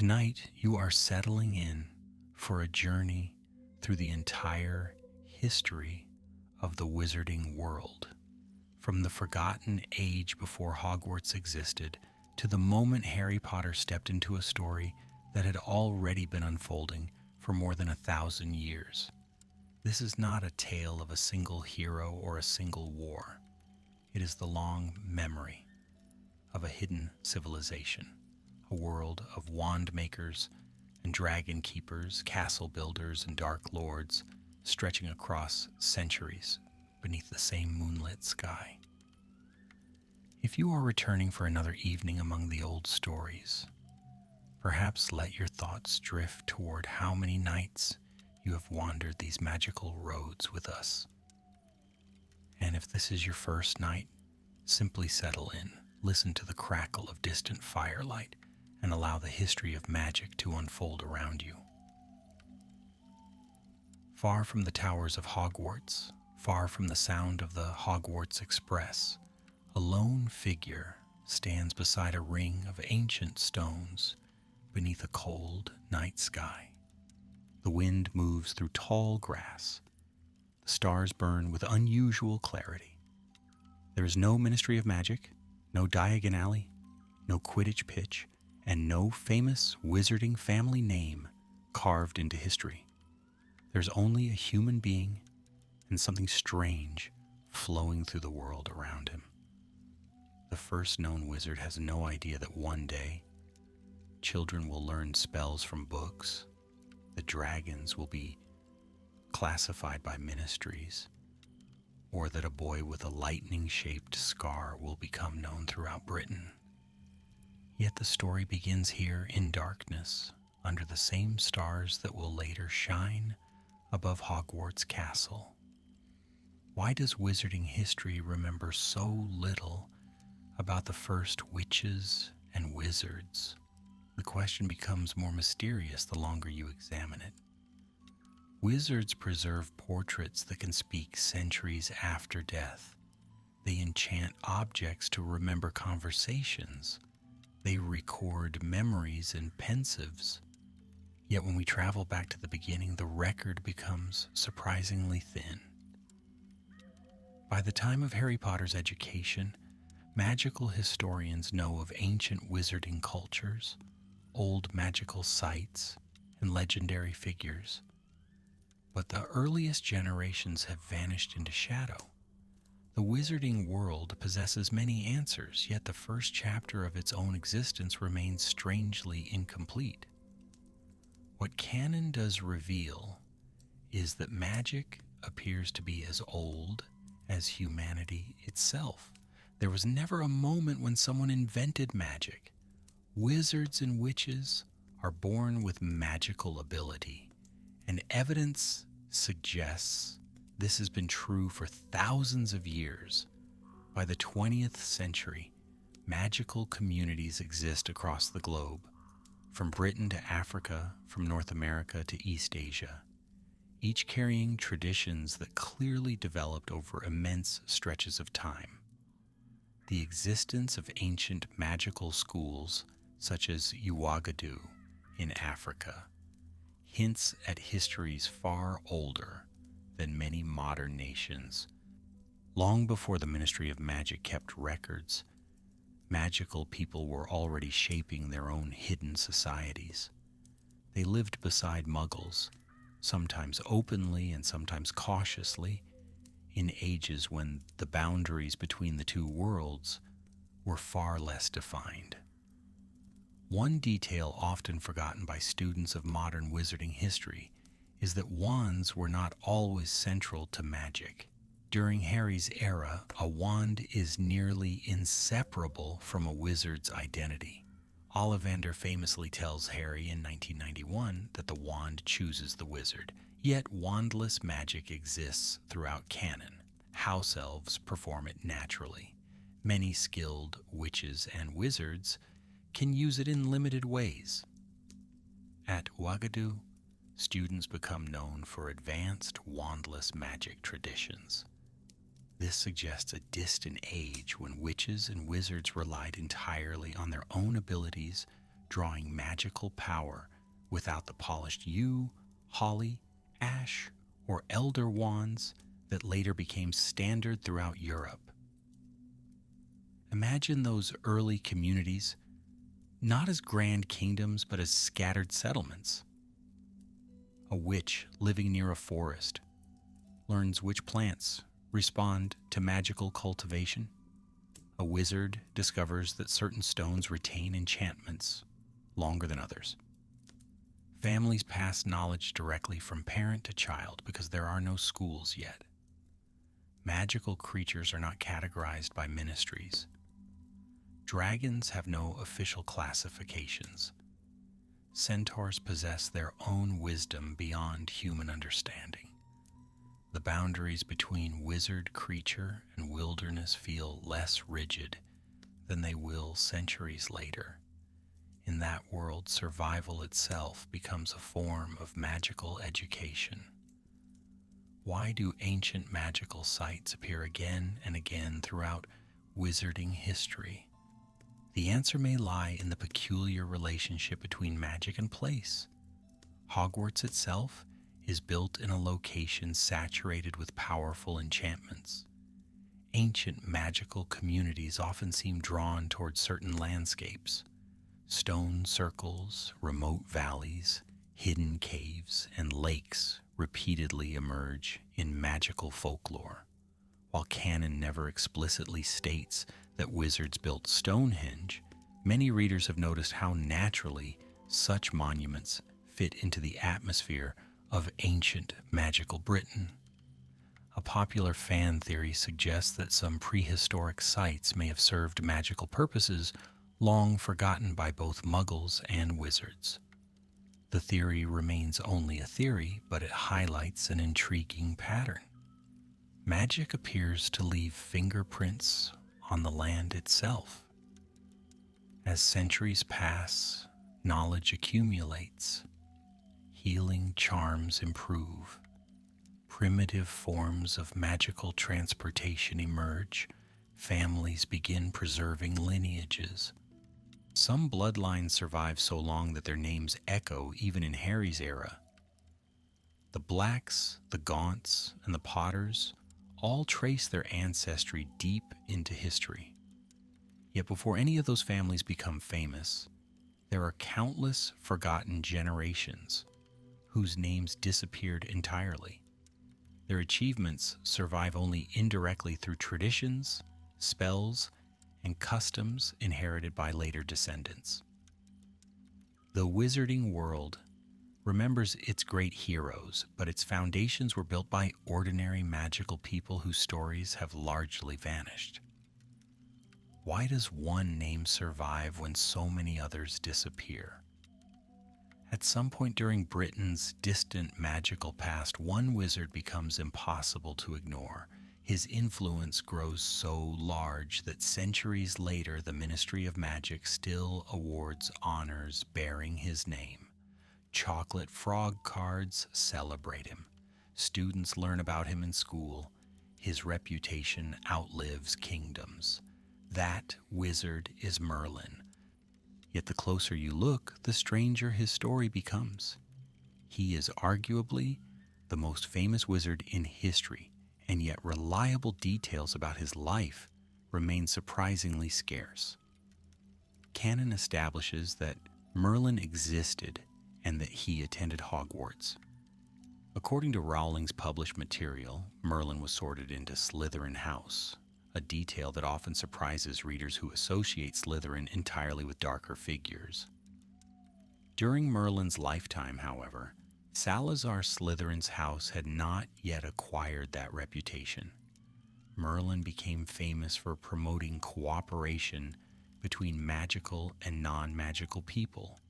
Tonight, you are settling in for a journey through the entire history of the wizarding world, from the forgotten age before Hogwarts existed to the moment Harry Potter stepped into a story that had already been unfolding for more than 1,000 years. This is not a tale of a single hero or a single war. It is the long memory of a hidden civilization, a world of wand makers and dragon keepers, castle builders and dark lords, stretching across centuries beneath the same moonlit sky. If you are returning for another evening among the old stories, perhaps let your thoughts drift toward how many nights you have wandered these magical roads with us. And if this is your first night, simply settle in, listen to the crackle of distant firelight, and allow the history of magic to unfold around you. Far from the towers of Hogwarts, far from the sound of the Hogwarts Express, a lone figure stands beside a ring of ancient stones beneath a cold night sky. The wind moves through tall grass. The stars burn with unusual clarity. There is no Ministry of Magic, no Diagon Alley, no Quidditch pitch, and no famous wizarding family name carved into history. There's only a human being and something strange flowing through the world around him. The first known wizard has no idea that one day children will learn spells from books, the dragons will be classified by ministries, or that a boy with a lightning-shaped scar will become known throughout Britain. Yet the story begins here in darkness, under the same stars that will later shine above Hogwarts Castle. Why does wizarding history remember so little about the first witches and wizards? The question becomes more mysterious the longer you examine it. Wizards preserve portraits that can speak centuries after death. They enchant objects to remember conversations. They record memories and pensives. Yet when we travel back to the beginning, the record becomes surprisingly thin. By the time of Harry Potter's education, magical historians know of ancient wizarding cultures, old magical sites, and legendary figures. But the earliest generations have vanished into shadow. The wizarding world possesses many answers, yet the first chapter of its own existence remains strangely incomplete. What canon does reveal is that magic appears to be as old as humanity itself. There was never a moment when someone invented magic. Wizards and witches are born with magical ability, and evidence suggests this has been true for thousands of years. By the 20th century, magical communities exist across the globe, from Britain to Africa, from North America to East Asia, each carrying traditions that clearly developed over immense stretches of time. The existence of ancient magical schools such as Uwagadu in Africa hints at histories far older than many modern nations. Long before the Ministry of Magic kept records, magical people were already shaping their own hidden societies. They lived beside Muggles, sometimes openly and sometimes cautiously, in ages when the boundaries between the two worlds were far less defined. One detail often forgotten by students of modern wizarding history is that wands were not always central to magic. During Harry's era, a wand is nearly inseparable from a wizard's identity. Ollivander famously tells Harry in 1991 that the wand chooses the wizard, yet wandless magic exists throughout canon. House elves perform it naturally. Many skilled witches and wizards can use it in limited ways. At Ouagadougou, students become known for advanced wandless magic traditions. This suggests a distant age when witches and wizards relied entirely on their own abilities drawing magical power without the polished yew, holly, ash, or elder wands that later became standard throughout Europe. Imagine those early communities not as grand kingdoms but as scattered settlements. A witch living near a forest learns which plants respond to magical cultivation. A wizard discovers that certain stones retain enchantments longer than others. Families pass knowledge directly from parent to child because there are no schools yet. Magical creatures are not categorized by ministries. Dragons have no official classifications. Centaurs possess their own wisdom beyond human understanding. The boundaries between wizard creature and wilderness feel less rigid than they will centuries later. In that world, survival itself becomes a form of magical education. Why do ancient magical sites appear again and again throughout wizarding history? The answer may lie in the peculiar relationship between magic and place. Hogwarts itself is built in a location saturated with powerful enchantments. Ancient magical communities often seem drawn toward certain landscapes. Stone circles, remote valleys, hidden caves, and lakes repeatedly emerge in magical folklore. While canon never explicitly states that wizards built Stonehenge, many readers have noticed how naturally such monuments fit into the atmosphere of ancient magical Britain. A popular fan theory suggests that some prehistoric sites may have served magical purposes long forgotten by both Muggles and wizards. The theory remains only a theory, but it highlights an intriguing pattern. Magic appears to leave fingerprints on the land itself. As centuries pass, knowledge accumulates, healing charms improve, primitive forms of magical transportation emerge, families begin preserving lineages. Some bloodlines survive so long that their names echo even in Harry's era. The Blacks, the Gaunts, and the Potters all trace their ancestry deep into history. Yet before any of those families become famous, there are countless forgotten generations whose names disappeared entirely. Their achievements survive only indirectly through traditions, spells, and customs inherited by later descendants. The wizarding world remembers its great heroes, but its foundations were built by ordinary magical people whose stories have largely vanished. Why does one name survive when so many others disappear? At some point during Britain's distant magical past, one wizard becomes impossible to ignore. His influence grows so large that centuries later the Ministry of Magic still awards honors bearing his name. Chocolate frog cards celebrate him. Students learn about him in school. His reputation outlives kingdoms. That wizard is Merlin. Yet the closer you look, the stranger his story becomes. He is arguably the most famous wizard in history, and yet reliable details about his life remain surprisingly scarce. Canon establishes that Merlin existed and that he attended Hogwarts. According to Rowling's published material, Merlin was sorted into Slytherin House, a detail that often surprises readers who associate Slytherin entirely with darker figures. During Merlin's lifetime, however, Salazar Slytherin's house had not yet acquired that reputation. Merlin became famous for promoting cooperation between magical and non-magical people.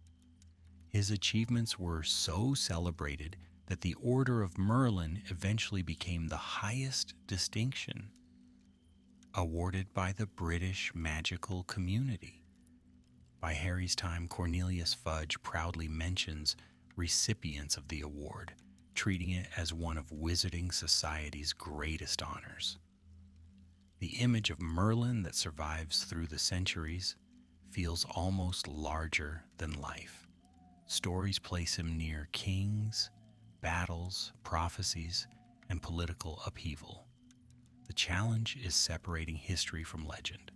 His achievements were so celebrated that the Order of Merlin eventually became the highest distinction awarded by the British magical community. By Harry's time, Cornelius Fudge proudly mentions recipients of the award, treating it as one of Wizarding Society's greatest honors. The image of Merlin that survives through the centuries feels almost larger than life. Stories place him near kings, battles, prophecies, and political upheaval. The challenge is separating history from legend.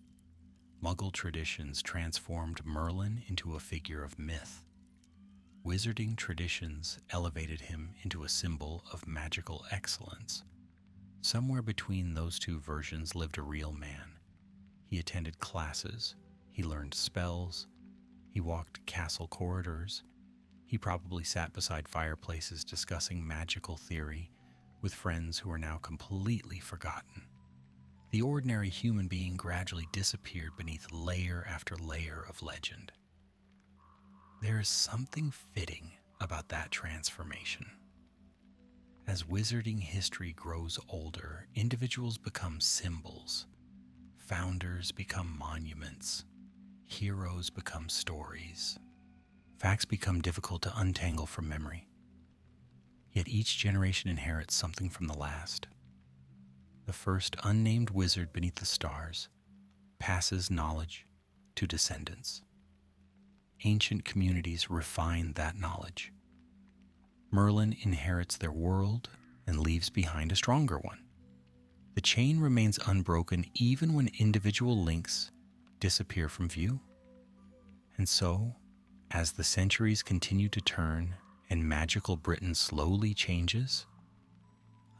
Muggle traditions transformed Merlin into a figure of myth. Wizarding traditions elevated him into a symbol of magical excellence. Somewhere between those two versions lived a real man. He attended classes, he learned spells, he walked castle corridors, he probably sat beside fireplaces discussing magical theory with friends who are now completely forgotten. The ordinary human being gradually disappeared beneath layer after layer of legend. There is something fitting about that transformation. As wizarding history grows older, individuals become symbols, founders become monuments, heroes become stories. Facts become difficult to untangle from memory. Yet each generation inherits something from the last. The first unnamed wizard beneath the stars passes knowledge to descendants. Ancient communities refine that knowledge. Merlin inherits their world and leaves behind a stronger one. The chain remains unbroken even when individual links disappear from view. And so, as the centuries continue to turn and magical Britain slowly changes,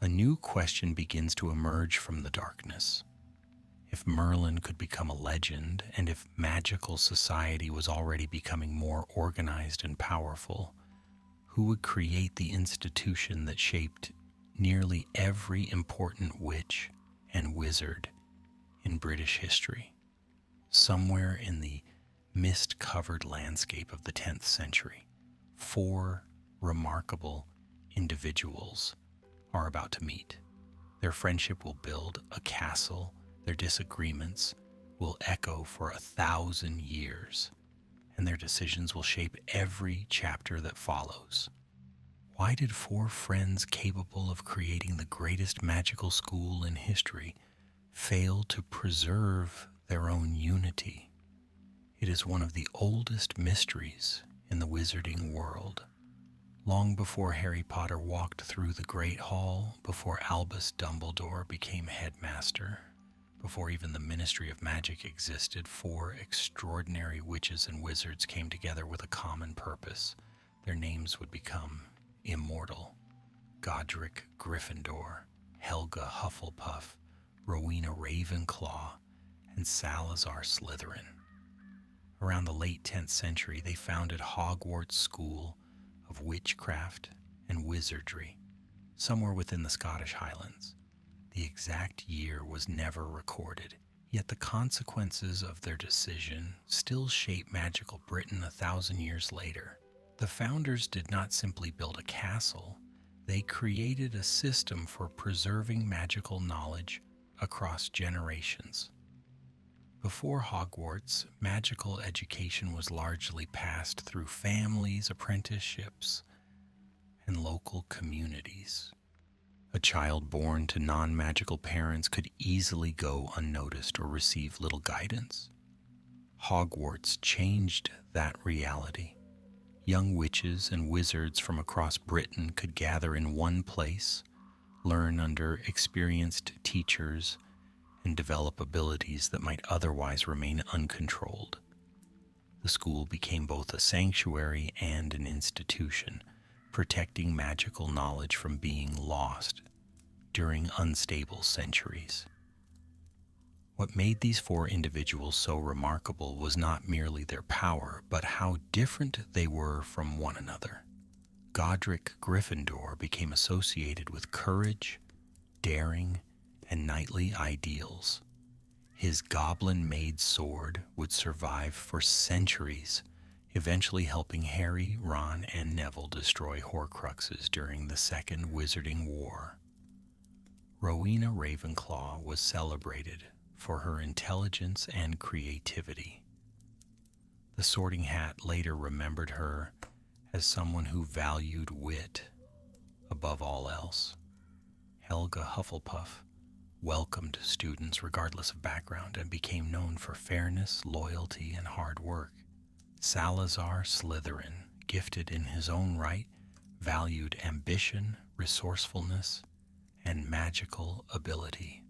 a new question begins to emerge from the darkness. If Merlin could become a legend, and if magical society was already becoming more organized and powerful, who would create the institution that shaped nearly every important witch and wizard in British history? Somewhere in the mist-covered landscape of the 10th century, four remarkable individuals are about to meet. Their friendship will build a castle. Their disagreements will echo for 1,000 years, and their decisions will shape every chapter that follows. Why did four friends capable of creating the greatest magical school in history fail to preserve their own unity? It is one of the oldest mysteries in the wizarding world. Long before Harry Potter walked through the Great Hall, before Albus Dumbledore became headmaster, before even the Ministry of Magic existed, four extraordinary witches and wizards came together with a common purpose. Their names would become immortal. Godric Gryffindor, Helga Hufflepuff, Rowena Ravenclaw, and Salazar Slytherin. Around the late 10th century, they founded Hogwarts School of Witchcraft and Wizardry, somewhere within the Scottish Highlands. The exact year was never recorded, yet the consequences of their decision still shape magical Britain 1,000 years later. The founders did not simply build a castle, they created a system for preserving magical knowledge across generations. Before Hogwarts, magical education was largely passed through families, apprenticeships, and local communities. A child born to non-magical parents could easily go unnoticed or receive little guidance. Hogwarts changed that reality. Young witches and wizards from across Britain could gather in one place, learn under experienced teachers, and develop abilities that might otherwise remain uncontrolled. The school became both a sanctuary and an institution, protecting magical knowledge from being lost during unstable centuries. What made these four individuals so remarkable was not merely their power, but how different they were from one another. Godric Gryffindor became associated with courage, daring, and knightly ideals. His goblin-made sword would survive for centuries, eventually helping Harry, Ron, and Neville destroy Horcruxes during the Second Wizarding War. Rowena Ravenclaw was celebrated for her intelligence and creativity. The Sorting Hat later remembered her as someone who valued wit above all else. Helga Hufflepuff welcomed students regardless of background, and became known for fairness, loyalty, and hard work. Salazar Slytherin, gifted in his own right, valued ambition, resourcefulness, and magical ability.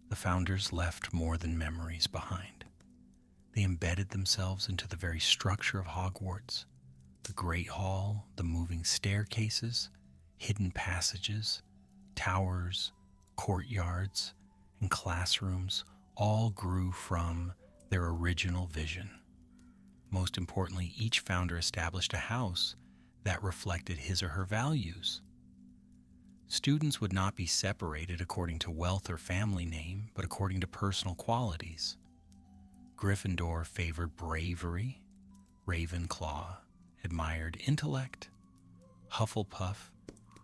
The founders left more than memories behind. They embedded themselves into the very structure of Hogwarts. The Great Hall, the moving staircases, hidden passages, towers, courtyards, and classrooms all grew from their original vision. Most importantly, each founder established a house that reflected his or her values. Students would not be separated according to wealth or family name, but according to personal qualities. Gryffindor favored bravery, Ravenclaw admired intellect, Hufflepuff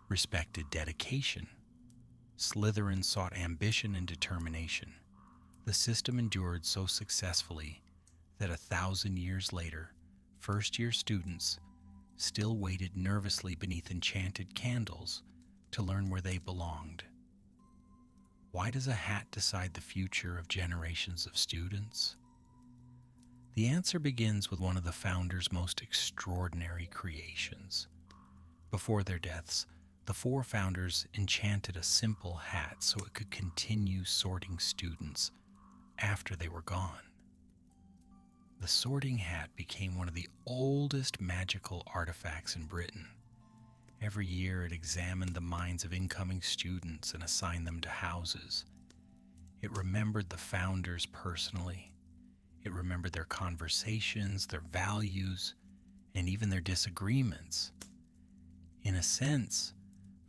respected dedication, Slytherin sought ambition and determination. The system endured so successfully that 1,000 years later, first-year students still waited nervously beneath enchanted candles to learn where they belonged. Why does a hat decide the future of generations of students? The answer begins with one of the founders' most extraordinary creations. Before their deaths, the four founders enchanted a simple hat so it could continue sorting students after they were gone. The sorting hat became one of the oldest magical artifacts in Britain. Every year it examined the minds of incoming students and assigned them to houses. It remembered the founders personally. It remembered their conversations, their values, and even their disagreements. In a sense,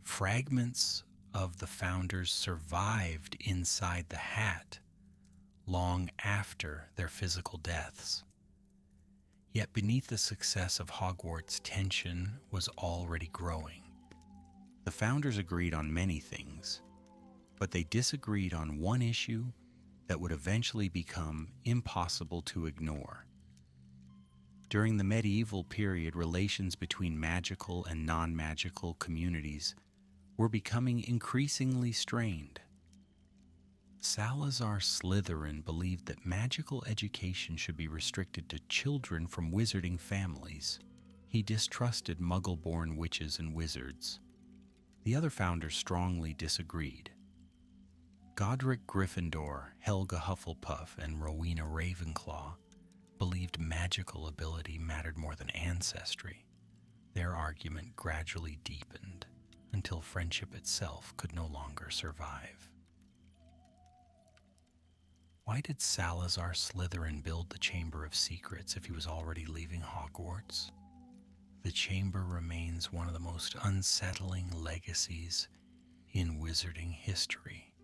fragments of the founders survived inside the hat long after their physical deaths. Yet beneath the success of Hogwarts, tension was already growing. The founders agreed on many things, but they disagreed on one issue that would eventually become impossible to ignore. During the medieval period, relations between magical and non-magical communities were becoming increasingly strained. Salazar Slytherin believed that magical education should be restricted to children from wizarding families. He distrusted Muggle-born witches and wizards. The other founders strongly disagreed. Godric Gryffindor, Helga Hufflepuff, and Rowena Ravenclaw believed magical ability mattered more than ancestry. Their argument gradually deepened until friendship itself could no longer survive. Why did Salazar Slytherin build the Chamber of Secrets if he was already leaving Hogwarts? The chamber remains one of the most unsettling legacies in wizarding history.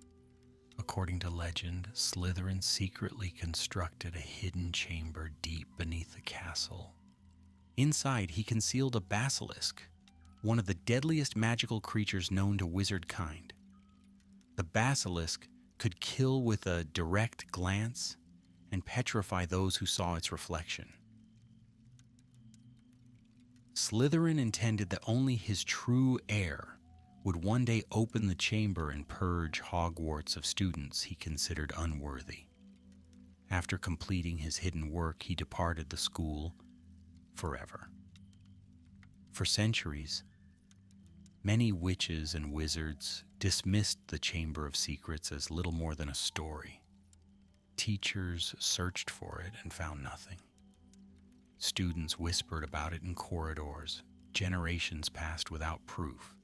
According to legend, Slytherin secretly constructed a hidden chamber deep beneath the castle. Inside, he concealed a basilisk, one of the deadliest magical creatures known to wizard kind. The basilisk could kill with a direct glance and petrify those who saw its reflection. Slytherin intended that only his true heir would one day open the chamber and purge Hogwarts of students he considered unworthy. After completing his hidden work, he departed the school forever. For centuries, many witches and wizards dismissed the Chamber of Secrets as little more than a story. Teachers searched for it and found nothing. Students whispered about it in corridors. Generations passed without proof.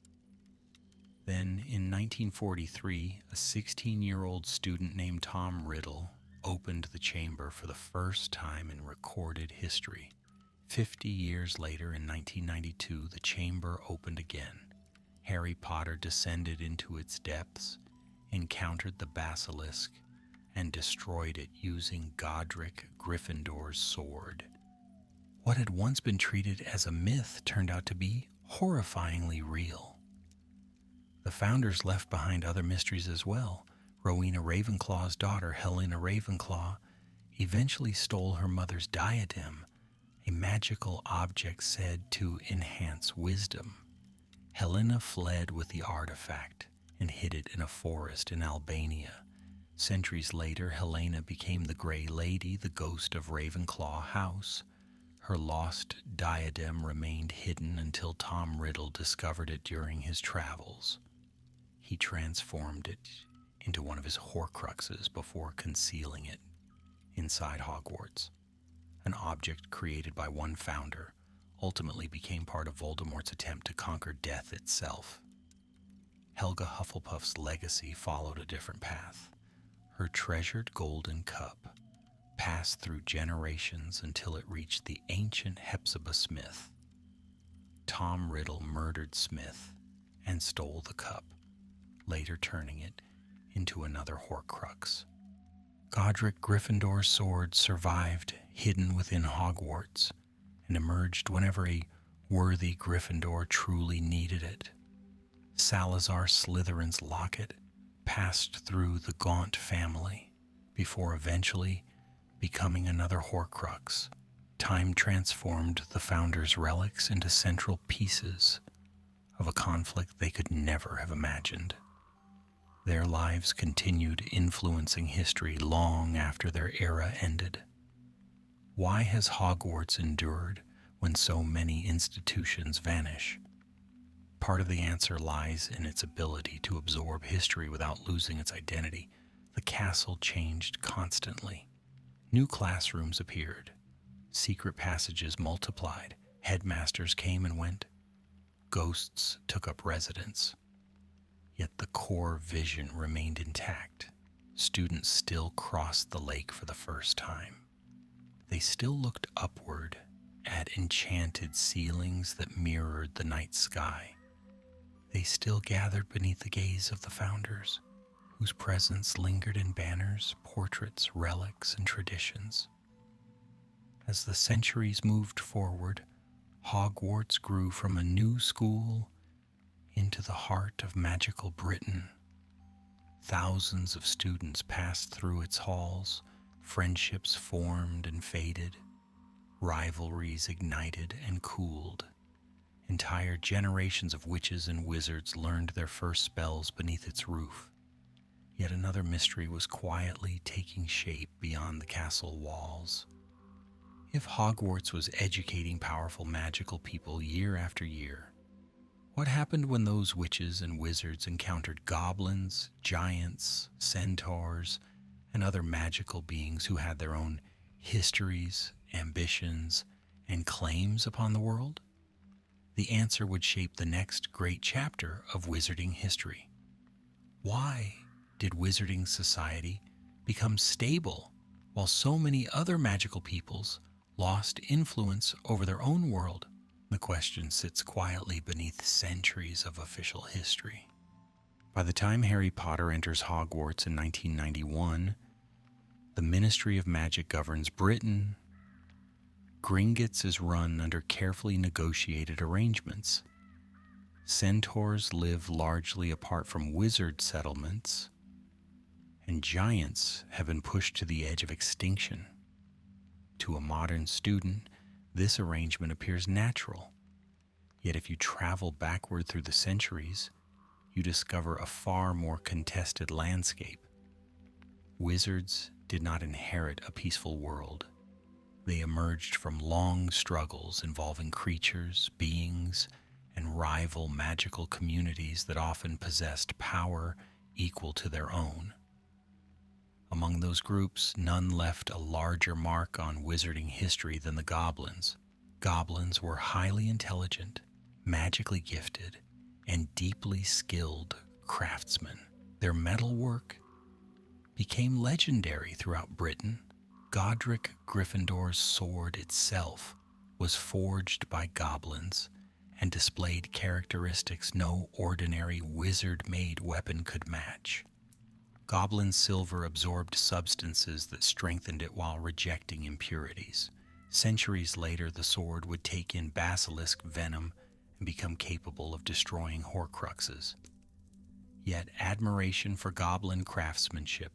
Then, in 1943, a 16-year-old student named Tom Riddle opened the chamber for the first time in recorded history. 50 years later, in 1992, the chamber opened again. Harry Potter descended into its depths, encountered the basilisk, and destroyed it using Godric Gryffindor's sword. What had once been treated as a myth turned out to be horrifyingly real. The founders left behind other mysteries as well. Rowena Ravenclaw's daughter, Helena Ravenclaw, eventually stole her mother's diadem, a magical object said to enhance wisdom. Helena fled with the artifact and hid it in a forest in Albania. Centuries later, Helena became the Grey Lady, the ghost of Ravenclaw House. Her lost diadem remained hidden until Tom Riddle discovered it during his travels. He transformed it into one of his Horcruxes before concealing it inside Hogwarts. An object created by one founder ultimately became part of Voldemort's attempt to conquer death itself. Helga Hufflepuff's legacy followed a different path. Her treasured golden cup passed through generations until it reached the ancient Hepzibah Smith. Tom Riddle murdered Smith and stole the cup, later turning it into another Horcrux. Godric Gryffindor's sword survived hidden within Hogwarts and emerged whenever a worthy Gryffindor truly needed it. Salazar Slytherin's locket passed through the Gaunt family before eventually becoming another Horcrux. Time transformed the Founder's relics into central pieces of a conflict they could never have imagined. Their lives continued influencing history long after their era ended. Why has Hogwarts endured when so many institutions vanish? Part of the answer lies in its ability to absorb history without losing its identity. The castle changed constantly. New classrooms appeared. Secret passages multiplied. Headmasters came and went. Ghosts took up residence. Yet the core vision remained intact. Students still crossed the lake for the first time. They still looked upward at enchanted ceilings that mirrored the night sky. They still gathered beneath the gaze of the Founders, whose presence lingered in banners, portraits, relics, and traditions. As the centuries moved forward, Hogwarts grew from a new school into the heart of magical Britain. Thousands of students passed through its halls, friendships formed and faded, rivalries ignited and cooled. Entire generations of witches and wizards learned their first spells beneath its roof. Yet another mystery was quietly taking shape beyond the castle walls. If Hogwarts was educating powerful magical people year after year, what happened when those witches and wizards encountered goblins, giants, centaurs, and other magical beings who had their own histories, ambitions, and claims upon the world? The answer would shape the next great chapter of wizarding history. Why did wizarding society become stable while so many other magical peoples lost influence over their own world? The question sits quietly beneath centuries of official history. By the time Harry Potter enters Hogwarts in 1991, the Ministry of Magic governs Britain. Gringotts is run under carefully negotiated arrangements. Centaurs live largely apart from wizard settlements, and giants have been pushed to the edge of extinction. To a modern student, this arrangement appears natural. Yet if you travel backward through the centuries, you discover a far more contested landscape. Wizards did not inherit a peaceful world. They emerged from long struggles involving creatures, beings, and rival magical communities that often possessed power equal to their own. Among those groups, none left a larger mark on wizarding history than the goblins. Goblins were highly intelligent, magically gifted, and deeply skilled craftsmen. Their metalwork became legendary throughout Britain. Godric Gryffindor's sword itself was forged by goblins and displayed characteristics no ordinary wizard-made weapon could match. Goblin silver absorbed substances that strengthened it while rejecting impurities. Centuries later, the sword would take in basilisk venom and become capable of destroying Horcruxes. Yet admiration for goblin craftsmanship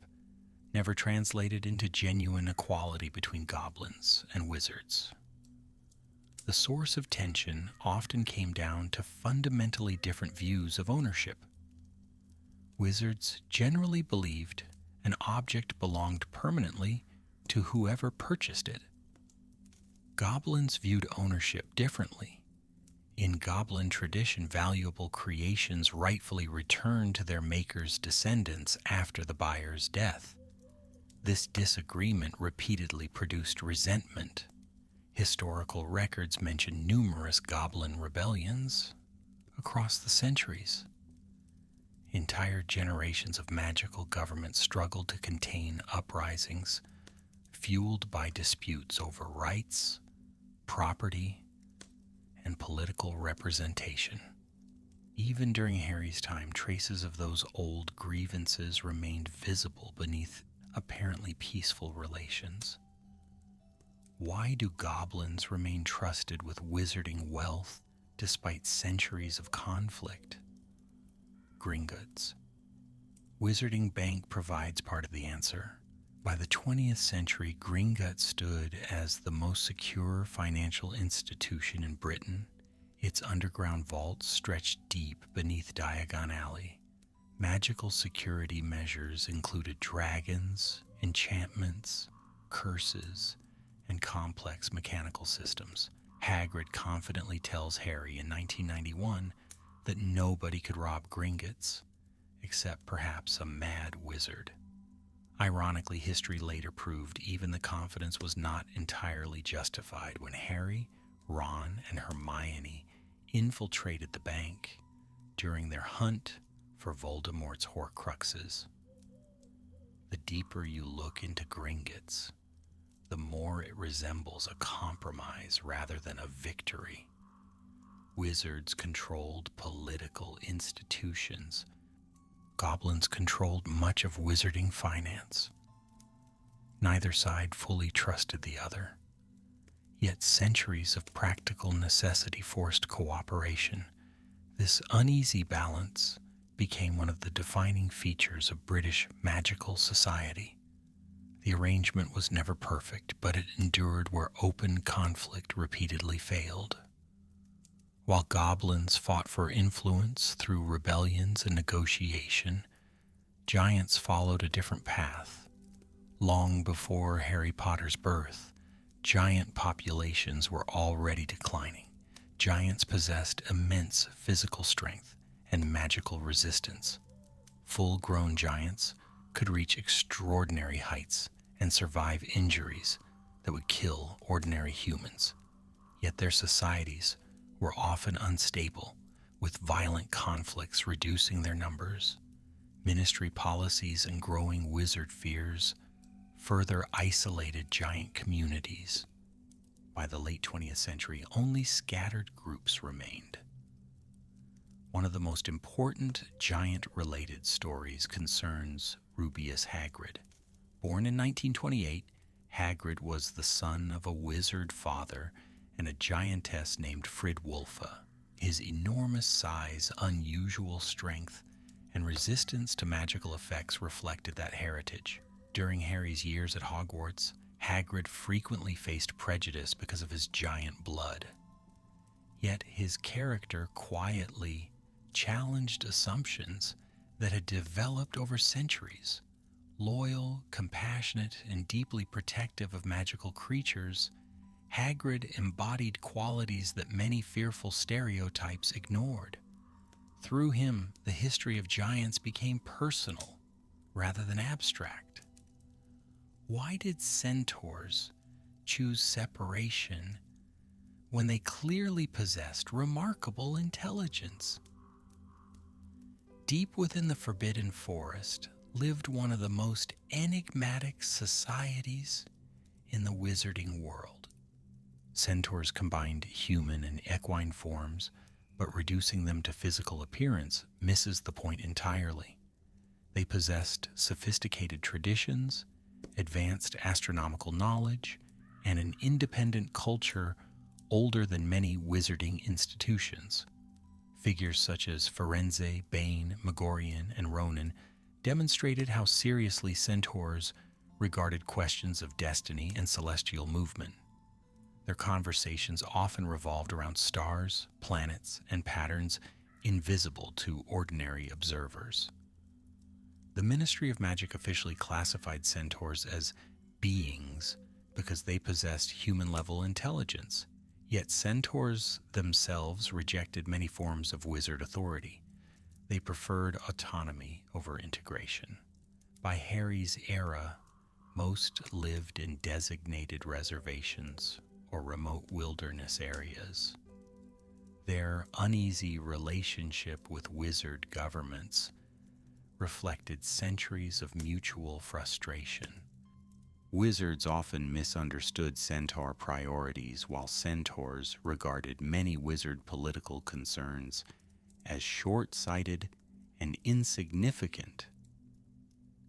never translated into genuine equality between goblins and wizards. The source of tension often came down to fundamentally different views of ownership. Wizards generally believed an object belonged permanently to whoever purchased it. Goblins viewed ownership differently. In goblin tradition, valuable creations rightfully returned to their maker's descendants after the buyer's death. This disagreement repeatedly produced resentment. Historical records mention numerous goblin rebellions across the centuries. Entire generations of magical governments struggled to contain uprisings, fueled by disputes over rights, property, and political representation. Even during Harry's time, traces of those old grievances remained visible beneath apparently peaceful relations. Why do goblins remain trusted with wizarding wealth despite centuries of conflict? Gringotts. Wizarding Bank provides part of the answer. By the 20th century, Gringotts stood as the most secure financial institution in Britain. Its underground vaults stretched deep beneath Diagon Alley. Magical security measures included dragons, enchantments, curses, and complex mechanical systems. Hagrid confidently tells Harry in 1991 that nobody could rob Gringotts, except perhaps a mad wizard. Ironically, history later proved even the confidence was not entirely justified when Harry, Ron, and Hermione infiltrated the bank during their hunt for Voldemort's Horcruxes. The deeper you look into Gringotts, the more it resembles a compromise rather than a victory. Wizards controlled political institutions. Goblins controlled much of wizarding finance. Neither side fully trusted the other. Yet centuries of practical necessity forced cooperation. This uneasy balance became one of the defining features of British magical society. The arrangement was never perfect, but it endured where open conflict repeatedly failed. While goblins fought for influence through rebellions and negotiation, giants followed a different path. Long before Harry Potter's birth, giant populations were already declining. Giants possessed immense physical strength and magical resistance. Full-grown giants could reach extraordinary heights and survive injuries that would kill ordinary humans. Yet their societies were often unstable, with violent conflicts reducing their numbers. Ministry policies and growing wizard fears further isolated giant communities. By the late 20th century, only scattered groups remained. One of the most important giant-related stories concerns Rubeus Hagrid. Born in 1928, Hagrid was the son of a wizard father and a giantess named Fridwulfa. His enormous size, unusual strength, and resistance to magical effects reflected that heritage. During Harry's years at Hogwarts, Hagrid frequently faced prejudice because of his giant blood. Yet his character quietly challenged assumptions that had developed over centuries. Loyal, compassionate, and deeply protective of magical creatures, Hagrid embodied qualities that many fearful stereotypes ignored. Through him, the history of giants became personal rather than abstract. Why did centaurs choose separation when they clearly possessed remarkable intelligence? Deep within the Forbidden Forest lived one of the most enigmatic societies in the wizarding world. Centaurs combined human and equine forms, but reducing them to physical appearance misses the point entirely. They possessed sophisticated traditions, advanced astronomical knowledge, and an independent culture older than many wizarding institutions. Figures such as Firenze, Bane, Megorian, and Ronan demonstrated how seriously centaurs regarded questions of destiny and celestial movement. Their conversations often revolved around stars, planets, and patterns invisible to ordinary observers. The Ministry of Magic officially classified centaurs as beings because they possessed human-level intelligence, yet centaurs themselves rejected many forms of wizard authority. They preferred autonomy over integration. By Harry's era, most lived in designated reservations or remote wilderness areas. Their uneasy relationship with wizard governments reflected centuries of mutual frustration. Wizards often misunderstood centaur priorities, while centaurs regarded many wizard political concerns as short-sighted and insignificant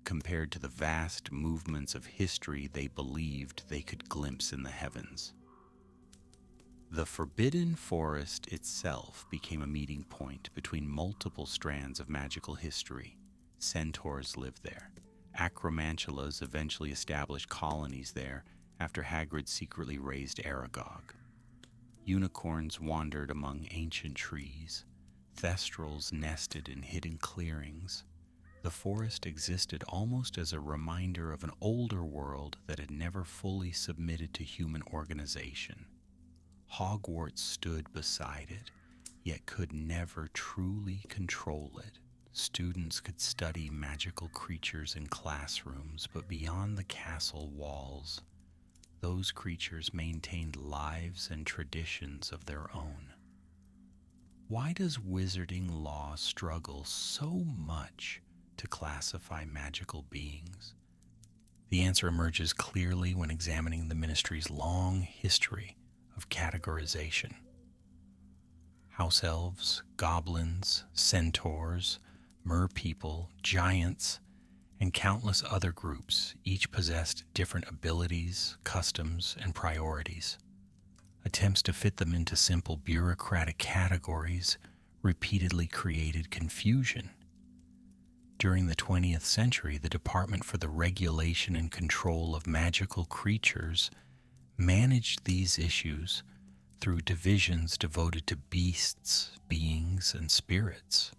compared to the vast movements of history they believed they could glimpse in the heavens. The Forbidden Forest itself became a meeting point between multiple strands of magical history. Centaurs lived there. Acromantulas eventually established colonies there after Hagrid secretly raised Aragog. Unicorns wandered among ancient trees. Thestrals nested in hidden clearings. The forest existed almost as a reminder of an older world that had never fully submitted to human organization. Hogwarts stood beside it, yet could never truly control it. Students could study magical creatures in classrooms, but beyond the castle walls, those creatures maintained lives and traditions of their own. Why does wizarding law struggle so much to classify magical beings? The answer emerges clearly when examining the ministry's long history of categorization. House elves, goblins, centaurs, merpeople, giants, and countless other groups each possessed different abilities, customs, and priorities. Attempts to fit them into simple bureaucratic categories repeatedly created confusion. During the 20th century, the Department for the Regulation and Control of Magical Creatures managed these issues through divisions devoted to beasts, beings, and spirits.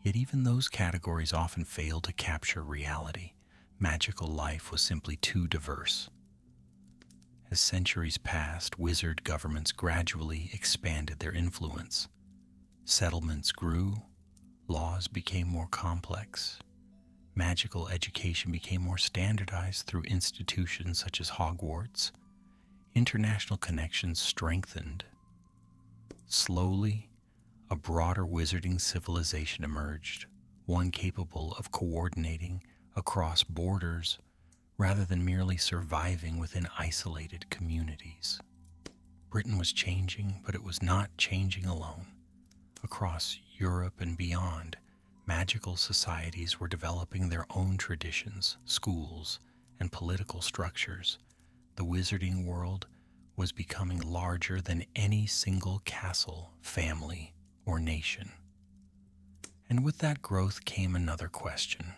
Yet even those categories often failed to capture reality. Magical life was simply too diverse. As centuries passed, wizard governments gradually expanded their influence. Settlements grew, laws became more complex. Magical education became more standardized through institutions such as Hogwarts. International connections strengthened. Slowly, a broader wizarding civilization emerged, one capable of coordinating across borders rather than merely surviving within isolated communities. Britain was changing, but it was not changing alone. Across Europe and beyond, magical societies were developing their own traditions, schools, and political structures. The wizarding world was becoming larger than any single castle, family, or nation. And with that growth came another question.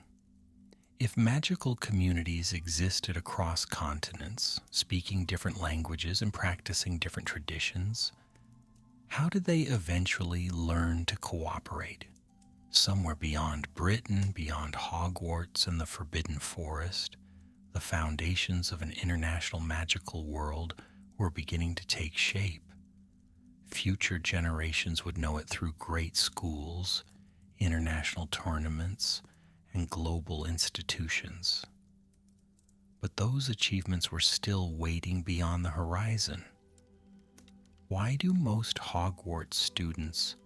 If magical communities existed across continents, speaking different languages and practicing different traditions, how did they eventually learn to cooperate? Somewhere beyond Britain, beyond Hogwarts and the Forbidden Forest, the foundations of an international magical world were beginning to take shape. Future generations would know it through great schools, international tournaments, and global institutions. But those achievements were still waiting beyond the horizon. Why do most Hogwarts students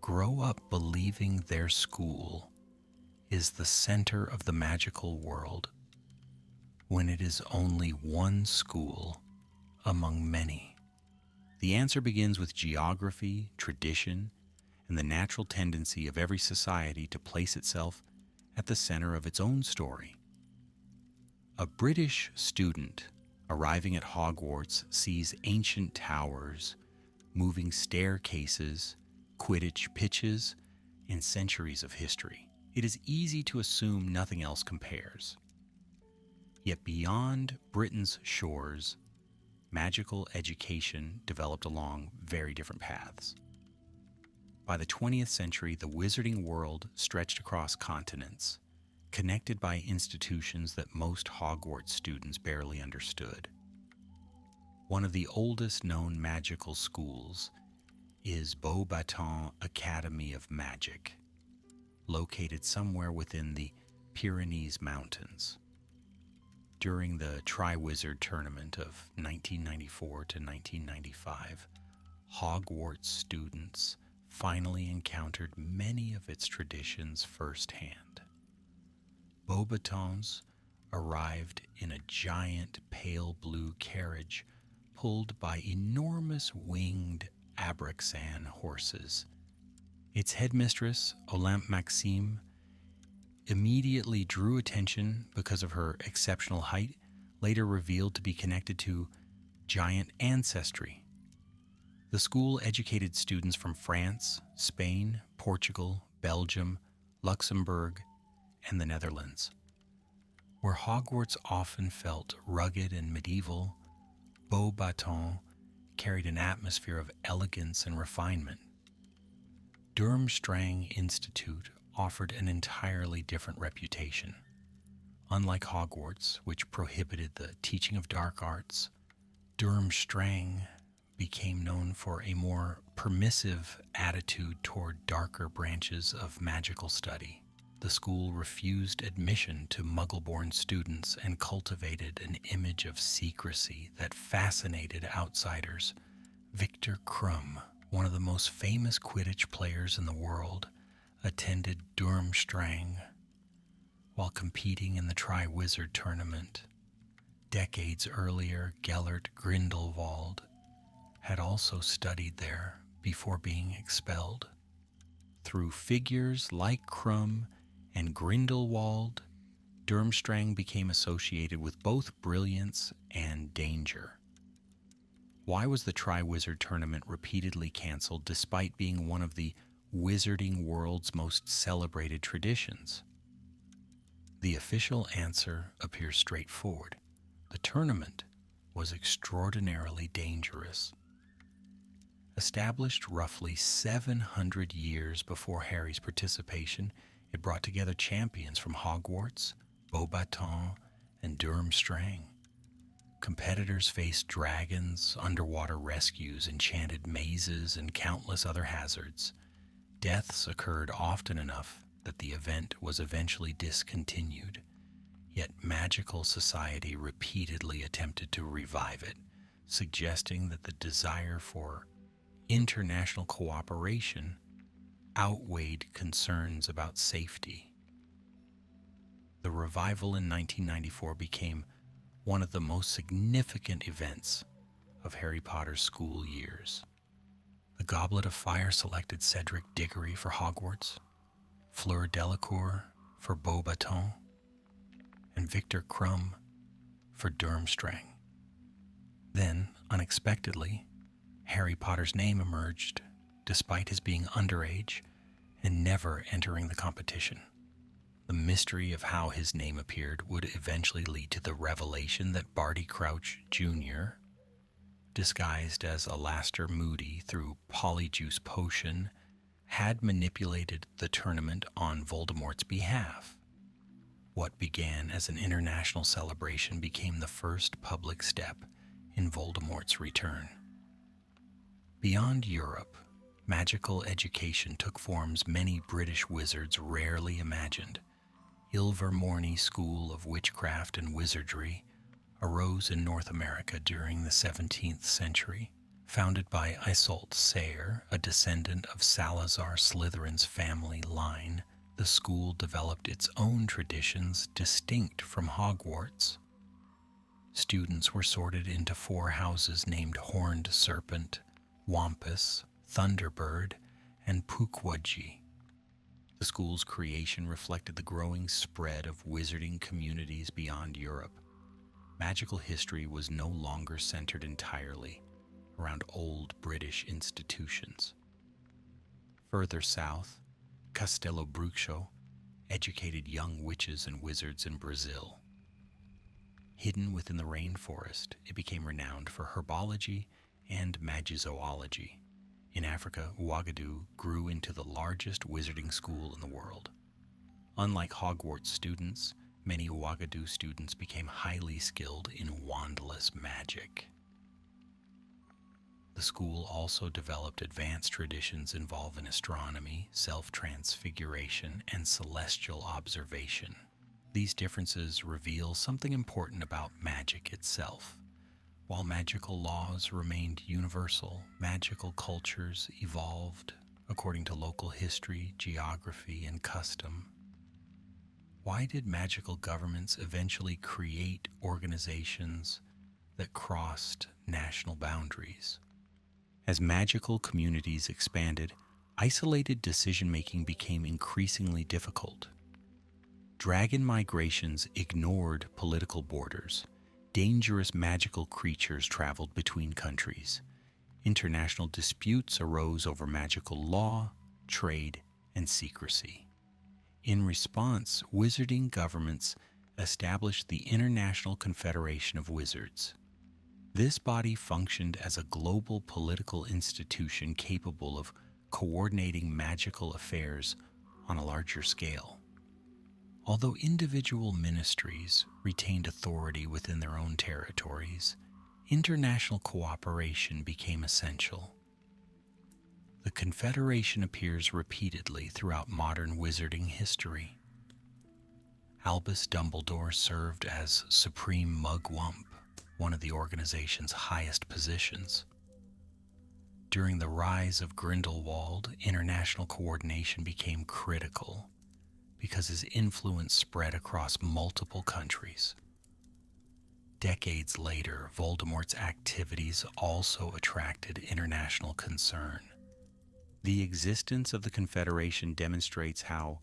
grow up believing their school is the center of the magical world when it is only one school among many? The answer begins with geography, tradition, and the natural tendency of every society to place itself at the center of its own story. A British student arriving at Hogwarts sees ancient towers, moving staircases, Quidditch pitches, and centuries of history. It is easy to assume nothing else compares. Yet beyond Britain's shores, magical education developed along very different paths. By the 20th century, the wizarding world stretched across continents. connected by institutions that most Hogwarts students barely understood. One of the oldest known magical schools is Beauxbatons Academy of Magic, located somewhere within the Pyrenees Mountains. During the Triwizard Tournament of 1994 to 1995, Hogwarts students finally encountered many of its traditions firsthand. Beauxbatons arrived in a giant pale blue carriage pulled by enormous winged Abraxan horses. Its headmistress, Olympe Maxime, immediately drew attention because of her exceptional height, later revealed to be connected to giant ancestry. The school educated students from France, Spain, Portugal, Belgium, Luxembourg, and the Netherlands. Where Hogwarts often felt rugged and medieval, Beauxbatons carried an atmosphere of elegance and refinement. Durmstrang Institute offered an entirely different reputation. Unlike Hogwarts, which prohibited the teaching of dark arts, Durmstrang became known for a more permissive attitude toward darker branches of magical study. The school refused admission to Muggle-born students and cultivated an image of secrecy that fascinated outsiders. Victor Krum, one of the most famous Quidditch players in the world, attended Durmstrang while competing in the Triwizard Tournament. Decades earlier, Gellert Grindelwald had also studied there before being expelled. Through figures like Krum and Grindelwald, Durmstrang became associated with both brilliance and danger. Why was the Triwizard Tournament repeatedly canceled despite being one of the wizarding world's most celebrated traditions? The official answer appears straightforward. The tournament was extraordinarily dangerous. Established roughly 700 years before Harry's participation, it brought together champions from Hogwarts, Beauxbatons, and Durmstrang. Competitors faced dragons, underwater rescues, enchanted mazes, and countless other hazards. Deaths occurred often enough that the event was eventually discontinued, yet Magical Society repeatedly attempted to revive it, suggesting that the desire for international cooperation outweighed concerns about safety. The revival in 1994 became one of the most significant events of Harry Potter's school years. The Goblet of Fire selected Cedric Diggory for Hogwarts, Fleur Delacour for Beauxbatons, and Victor Krum for Durmstrang. Then, unexpectedly, Harry Potter's name emerged despite his being underage and never entering the competition. The mystery of how his name appeared would eventually lead to the revelation that Barty Crouch Jr., disguised as Alastor Moody through Polyjuice Potion, had manipulated the tournament on Voldemort's behalf. What began as an international celebration became the first public step in Voldemort's return. Beyond Europe, magical education took forms many British wizards rarely imagined. Ilvermorny School of Witchcraft and Wizardry arose in North America during the 17th century. Founded by Isolde Sayre, a descendant of Salazar Slytherin's family line, the school developed its own traditions distinct from Hogwarts. Students were sorted into 4 houses named Horned Serpent, Wampus, Thunderbird, and Pukwudgie. The school's creation reflected the growing spread of wizarding communities beyond Europe. Magical history was no longer centered entirely around old British institutions. Further south, Castelo Bruxo educated young witches and wizards in Brazil. Hidden within the rainforest, it became renowned for herbology and magizoology. In Africa, Ouagadougou grew into the largest wizarding school in the world. Unlike Hogwarts students, many Ouagadougou students became highly skilled in wandless magic. The school also developed advanced traditions involving astronomy, self-transfiguration, and celestial observation. These differences reveal something important about magic itself. While magical laws remained universal, magical cultures evolved according to local history, geography, and custom. Why did magical governments eventually create organizations that crossed national boundaries? As magical communities expanded, isolated decision-making became increasingly difficult. Dragon migrations ignored political borders. Dangerous magical creatures traveled between countries. International disputes arose over magical law, trade, and secrecy. In response, wizarding governments established the International Confederation of Wizards. This body functioned as a global political institution capable of coordinating magical affairs on a larger scale. Although individual ministries retained authority within their own territories, international cooperation became essential. The Confederation appears repeatedly throughout modern wizarding history. Albus Dumbledore served as Supreme Mugwump, one of the organization's highest positions. During the rise of Grindelwald, international coordination became critical because his influence spread across multiple countries. Decades later, Voldemort's activities also attracted international concern. The existence of the Confederation demonstrates how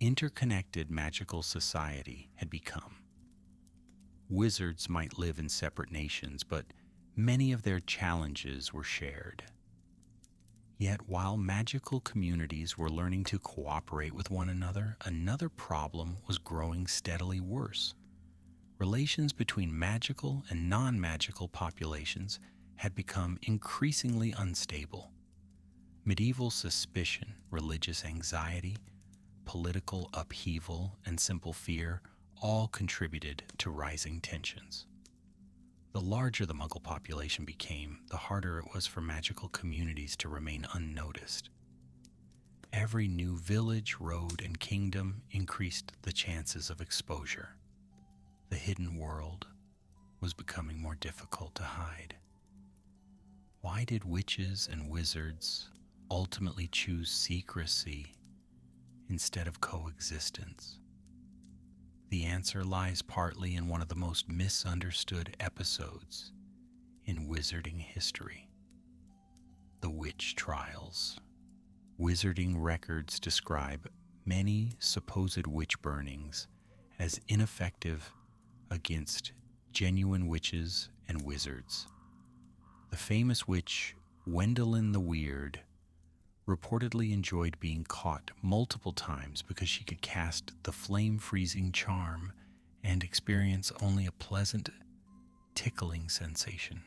interconnected magical society had become. Wizards might live in separate nations, but many of their challenges were shared. Yet, while magical communities were learning to cooperate with one another, another problem was growing steadily worse. Relations between magical and non-magical populations had become increasingly unstable. Medieval suspicion, religious anxiety, political upheaval, and simple fear all contributed to rising tensions. The larger the Muggle population became, the harder it was for magical communities to remain unnoticed. Every new village, road, and kingdom increased the chances of exposure. The hidden world was becoming more difficult to hide. Why did witches and wizards ultimately choose secrecy instead of coexistence? The answer lies partly in one of the most misunderstood episodes in wizarding history: the witch trials. Wizarding records describe many supposed witch burnings as ineffective against genuine witches and wizards. The famous witch Wendelin the Weird reportedly enjoyed being caught multiple times because she could cast the flame-freezing charm and experience only a pleasant, tickling sensation.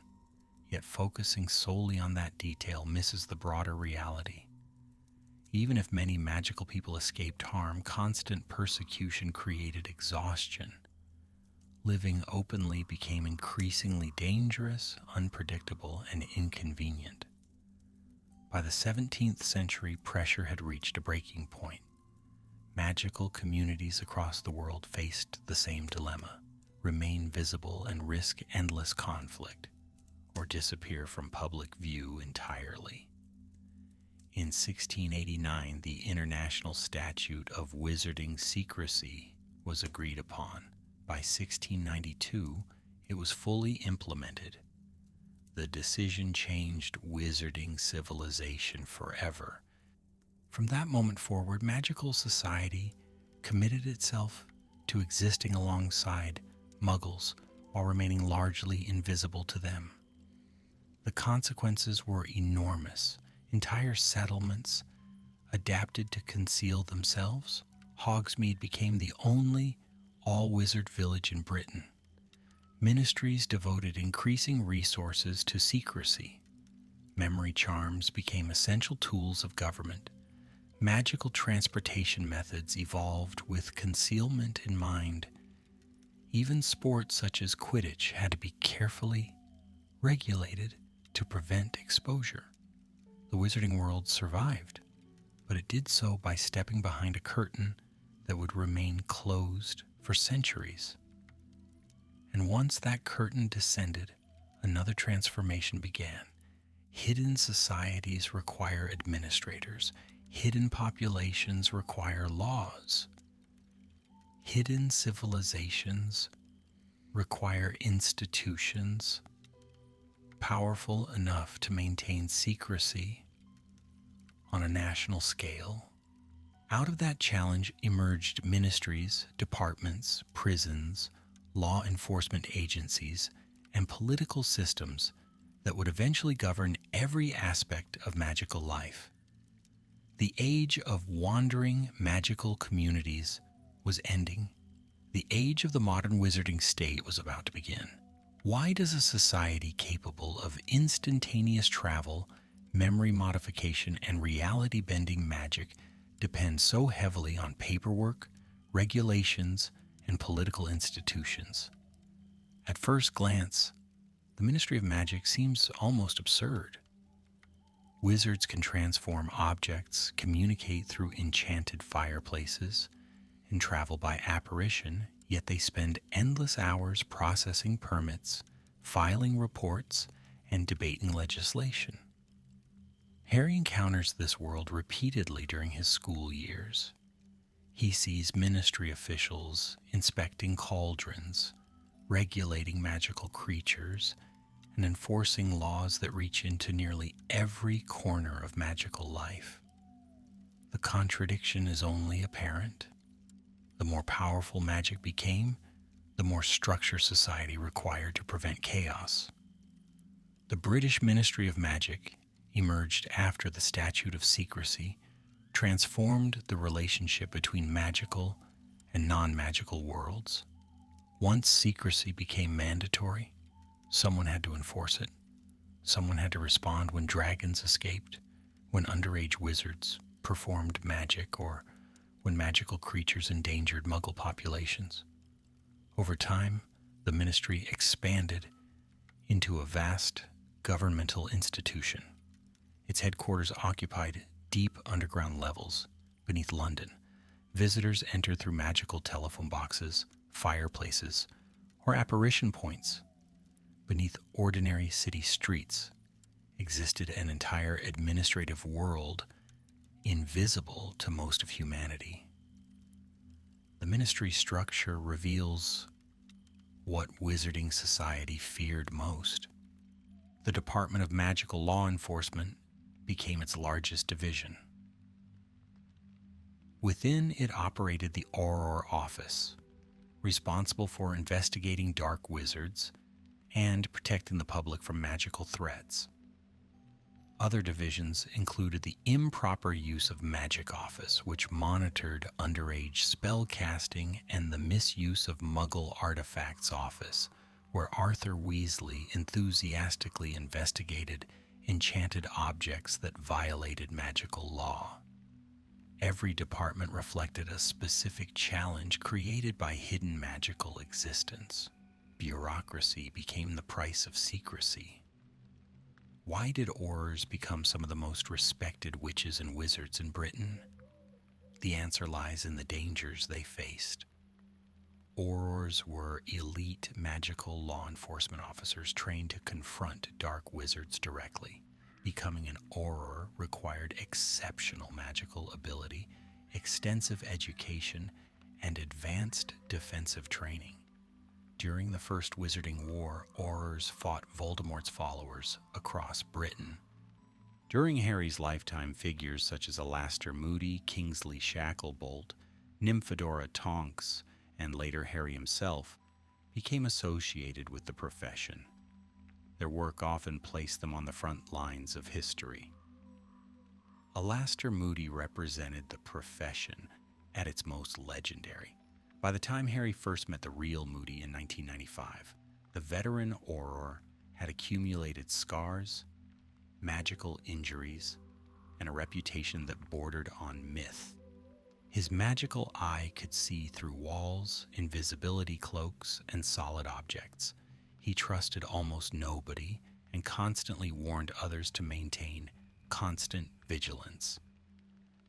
Yet focusing solely on that detail misses the broader reality. Even if many magical people escaped harm, constant persecution created exhaustion. Living openly became increasingly dangerous, unpredictable, and inconvenient. By the 17th century, pressure had reached a breaking point. Magical communities across the world faced the same dilemma: remain visible and risk endless conflict, or disappear from public view entirely. In 1689, the International Statute of Wizarding Secrecy was agreed upon. By 1692, it was fully implemented. The decision changed wizarding civilization forever. From that moment forward, magical society committed itself to existing alongside Muggles while remaining largely invisible to them. The consequences were enormous. Entire settlements adapted to conceal themselves. Hogsmeade became the only all-wizard village in Britain. Ministries devoted increasing resources to secrecy. Memory charms became essential tools of government. Magical transportation methods evolved with concealment in mind. Even sports such as Quidditch had to be carefully regulated to prevent exposure. The wizarding world survived, but it did so by stepping behind a curtain that would remain closed for centuries. And once that curtain descended, another transformation began. Hidden societies require administrators. Hidden populations require laws. Hidden civilizations require institutions powerful enough to maintain secrecy on a national scale. Out of that challenge emerged ministries, departments, prisons, law enforcement agencies, and political systems that would eventually govern every aspect of magical life. The age of wandering magical communities was ending. The age of the modern wizarding state was about to begin. Why does a society capable of instantaneous travel, memory modification, and reality-bending magic depend so heavily on paperwork, regulations, and political institutions? At first glance, the Ministry of Magic seems almost absurd. Wizards can transform objects, communicate through enchanted fireplaces, and travel by apparition, yet they spend endless hours processing permits, filing reports, and debating legislation. Harry encounters this world repeatedly during his school years. He sees ministry officials inspecting cauldrons, regulating magical creatures, and enforcing laws that reach into nearly every corner of magical life. The contradiction is only apparent. The more powerful magic became, the more structure society required to prevent chaos. The British Ministry of Magic emerged after the Statute of Secrecy transformed the relationship between magical and non-magical worlds. Once secrecy became mandatory, someone had to enforce it. Someone had to respond when dragons escaped, when underage wizards performed magic, or when magical creatures endangered Muggle populations. Over time, the ministry expanded into a vast governmental institution. Its headquarters occupied deep underground levels beneath London. Visitors entered through magical telephone boxes, fireplaces, or apparition points. Beneath ordinary city streets existed an entire administrative world invisible to most of humanity. The ministry structure reveals what wizarding society feared most. The Department of Magical Law Enforcement became its largest division. Within it operated the Auror Office, responsible for investigating dark wizards and protecting the public from magical threats. Other divisions included the Improper Use of Magic Office, which monitored underage spell casting, and the Misuse of Muggle Artifacts Office, where Arthur Weasley enthusiastically investigated enchanted objects that violated magical law. Every department reflected a specific challenge created by hidden magical existence. Bureaucracy became the price of secrecy. Why did Aurors become some of the most respected witches and wizards in Britain? The answer lies in the dangers they faced. Aurors were elite magical law enforcement officers trained to confront dark wizards directly. Becoming an Auror required exceptional magical ability, extensive education, and advanced defensive training. During the First Wizarding War, Aurors fought Voldemort's followers across Britain. During Harry's lifetime, figures such as Alastor Moody, Kingsley Shacklebolt, Nymphadora Tonks, and later Harry himself became associated with the profession. Their work often placed them on the front lines of history. Alastor Moody represented the profession at its most legendary. By the time Harry first met the real Moody in 1995, the veteran Auror had accumulated scars, magical injuries, and a reputation that bordered on myth. His magical eye could see through walls, invisibility cloaks, and solid objects. He trusted almost nobody and constantly warned others to maintain constant vigilance.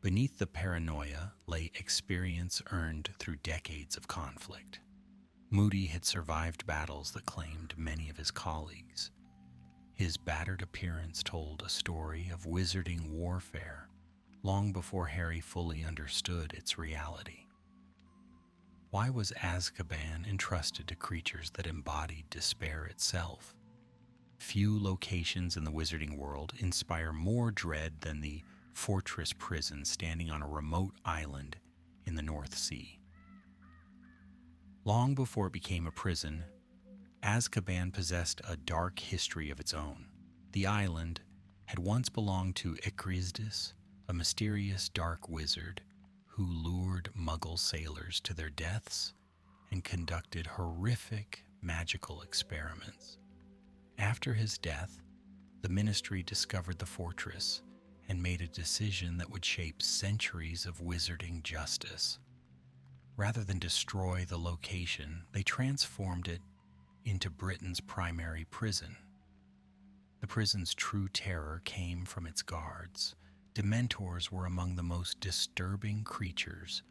Beneath the paranoia lay experience earned through decades of conflict. Moody had survived battles that claimed many of his colleagues. His battered appearance told a story of wizarding warfare long before Harry fully understood its reality. Why was Azkaban entrusted to creatures that embodied despair itself? Few locations in the wizarding world inspire more dread than the fortress prison standing on a remote island in the North Sea. Long before it became a prison, Azkaban possessed a dark history of its own. The island had once belonged to Icrisdis, a mysterious dark wizard who lured Muggle sailors to their deaths and conducted horrific magical experiments. After his death, the Ministry discovered the fortress and made a decision that would shape centuries of wizarding justice. Rather than destroy the location, they transformed it into Britain's primary prison. The prison's true terror came from its guards. Dementors were among the most disturbing creatures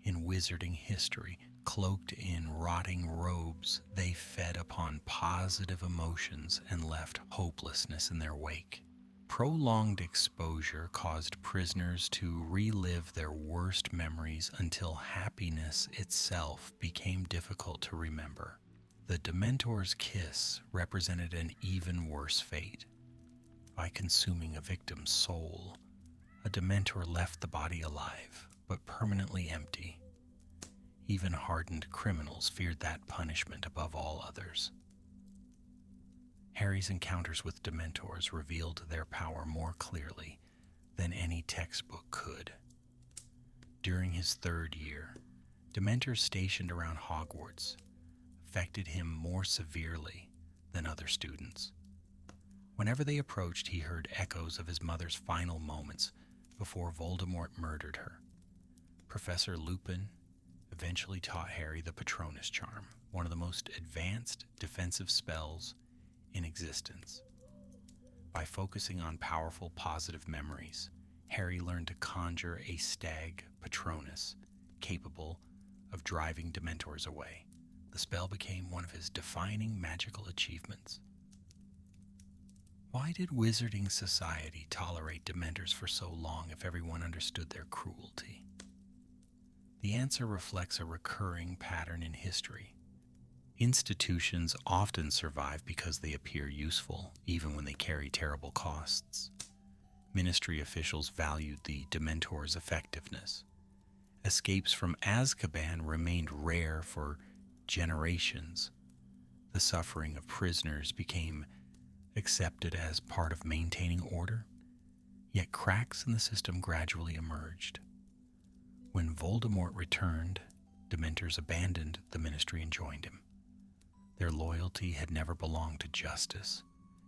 in wizarding history. Cloaked in rotting robes, they fed upon positive emotions and left hopelessness in their wake. Prolonged exposure caused prisoners to relive their worst memories until happiness itself became difficult to remember. The Dementor's kiss represented an even worse fate. By consuming a victim's soul, a Dementor left the body alive, but permanently empty. Even hardened criminals feared that punishment above all others. Harry's encounters with Dementors revealed their power more clearly than any textbook could. During his third year, Dementors stationed around Hogwarts affected him more severely than other students. Whenever they approached, he heard echoes of his mother's final moments before Voldemort murdered her. Professor Lupin eventually taught Harry the Patronus Charm, one of the most advanced defensive spells in existence. By focusing on powerful positive memories, Harry learned to conjure a stag Patronus capable of driving Dementors away. The spell became one of his defining magical achievements. Why did Wizarding Society tolerate Dementors for so long if everyone understood their cruelty? The answer reflects a recurring pattern in history. Institutions often survive because they appear useful, even when they carry terrible costs. Ministry officials valued the Dementor's effectiveness. Escapes from Azkaban remained rare for generations. The suffering of prisoners became accepted as part of maintaining order, yet cracks in the system gradually emerged. When Voldemort returned, Dementors abandoned the Ministry and joined him. Their loyalty had never belonged to justice.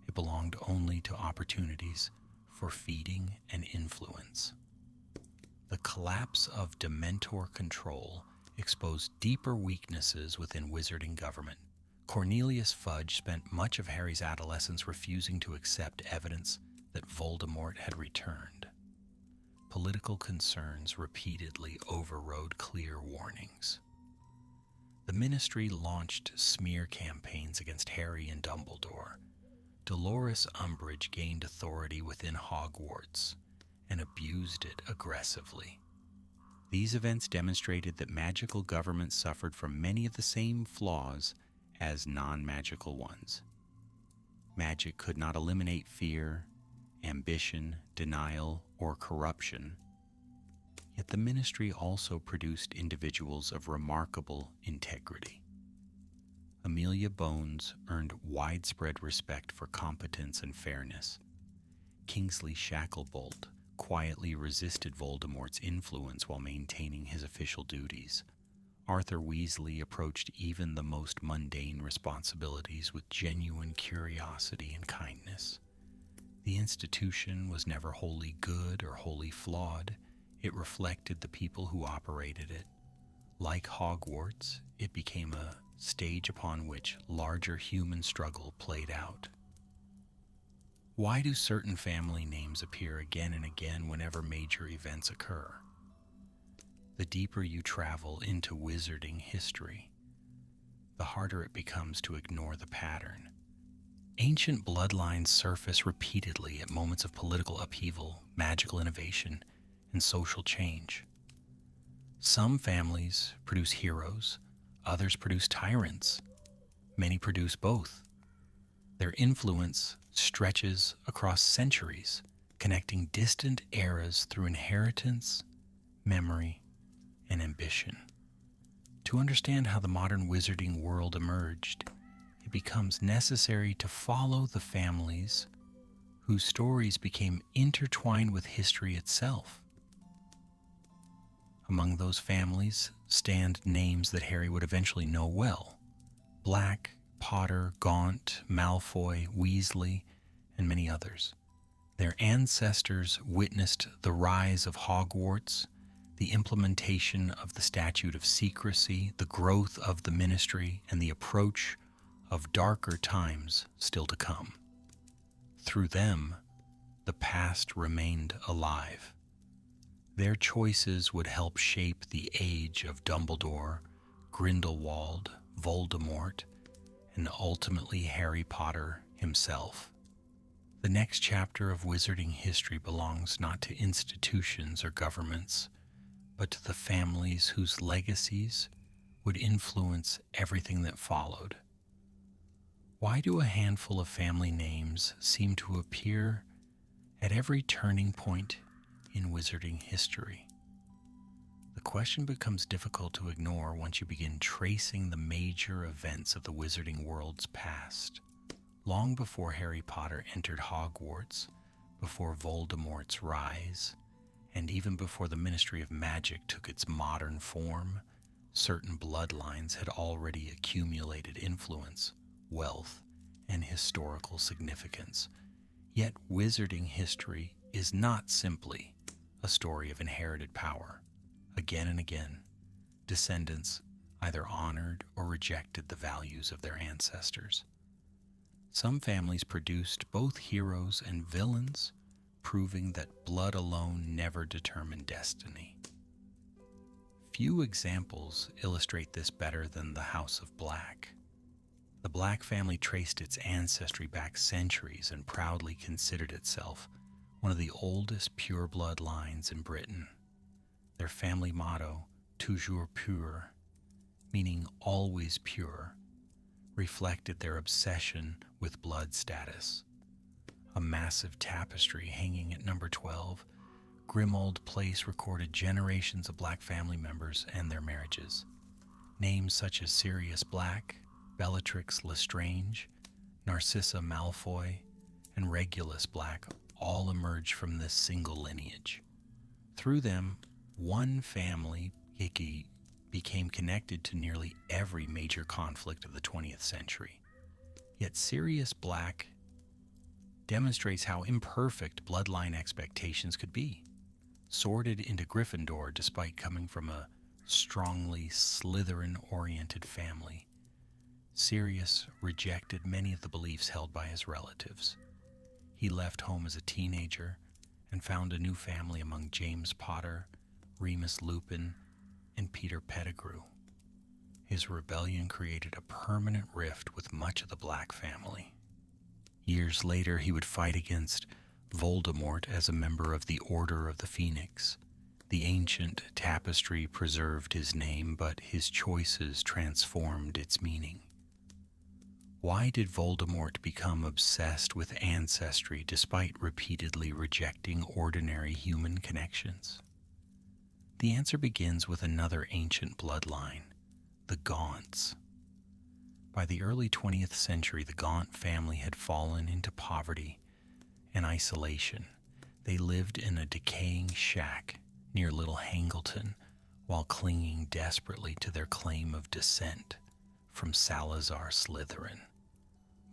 It belonged only to opportunities for feeding and influence. The collapse of Dementor control exposed deeper weaknesses within wizarding government. Cornelius Fudge spent much of Harry's adolescence refusing to accept evidence that Voldemort had returned. Political concerns repeatedly overrode clear warnings. The Ministry launched smear campaigns against Harry and Dumbledore. Dolores Umbridge gained authority within Hogwarts and abused it aggressively. These events demonstrated that magical government suffered from many of the same flaws as non-magical ones. Magic could not eliminate fear, ambition, denial, or corruption. Yet the Ministry also produced individuals of remarkable integrity. Amelia Bones earned widespread respect for competence and fairness. Kingsley Shacklebolt quietly resisted Voldemort's influence while maintaining his official duties. Arthur Weasley approached even the most mundane responsibilities with genuine curiosity and kindness. The institution was never wholly good or wholly flawed. It reflected the people who operated it. Like Hogwarts, it became a stage upon which larger human struggle played out. Why do certain family names appear again and again whenever major events occur? The deeper you travel into wizarding history, the harder it becomes to ignore the pattern. Ancient bloodlines surface repeatedly at moments of political upheaval, magical innovation, and social change. Some families produce heroes, others produce tyrants. Many produce both. Their influence stretches across centuries, connecting distant eras through inheritance, memory, and ambition. To understand how the modern wizarding world emerged, it becomes necessary to follow the families whose stories became intertwined with history itself. Among those families stand names that Harry would eventually know well: Black, Potter, Gaunt, Malfoy, Weasley, and many others. Their ancestors witnessed the rise of Hogwarts, the implementation of the Statute of Secrecy, the growth of the Ministry, and the approach of darker times still to come. Through them, the past remained alive. Their choices would help shape the age of Dumbledore, Grindelwald, Voldemort, and ultimately Harry Potter himself. The next chapter of wizarding history belongs not to institutions or governments, but to the families whose legacies would influence everything that followed. Why do a handful of family names seem to appear at every turning point in wizarding history? The question becomes difficult to ignore once you begin tracing the major events of the wizarding world's past. Long before Harry Potter entered Hogwarts, before Voldemort's rise, and even before the Ministry of Magic took its modern form, certain bloodlines had already accumulated influence, wealth, and historical significance. Yet wizarding history is not simply a story of inherited power. Again and again, descendants either honored or rejected the values of their ancestors. Some families produced both heroes and villains, proving that blood alone never determined destiny. Few examples illustrate this better than the House of Black. The Black family traced its ancestry back centuries and proudly considered itself one of the oldest pure-blood lines in Britain. Their family motto, toujours pur, meaning always pure, reflected their obsession with blood status. A massive tapestry hanging at number 12, Grimmauld Place recorded generations of Black family members and their marriages. Names such as Sirius Black, Bellatrix Lestrange, Narcissa Malfoy, and Regulus Black all emerged from this single lineage. Through them, one family became connected to nearly every major conflict of the 20th century. Yet Sirius Black demonstrates how imperfect bloodline expectations could be. Sorted into Gryffindor despite coming from a strongly Slytherin-oriented family, Sirius rejected many of the beliefs held by his relatives. He left home as a teenager and found a new family among James Potter, Remus Lupin, and Peter Pettigrew. His rebellion created a permanent rift with much of the Black family. Years later, he would fight against Voldemort as a member of the Order of the Phoenix. The ancient tapestry preserved his name, but his choices transformed its meaning. Why did Voldemort become obsessed with ancestry despite repeatedly rejecting ordinary human connections? The answer begins with another ancient bloodline, the Gaunts. By the early 20th century, the Gaunt family had fallen into poverty and isolation. They lived in a decaying shack near Little Hangleton while clinging desperately to their claim of descent from Salazar Slytherin.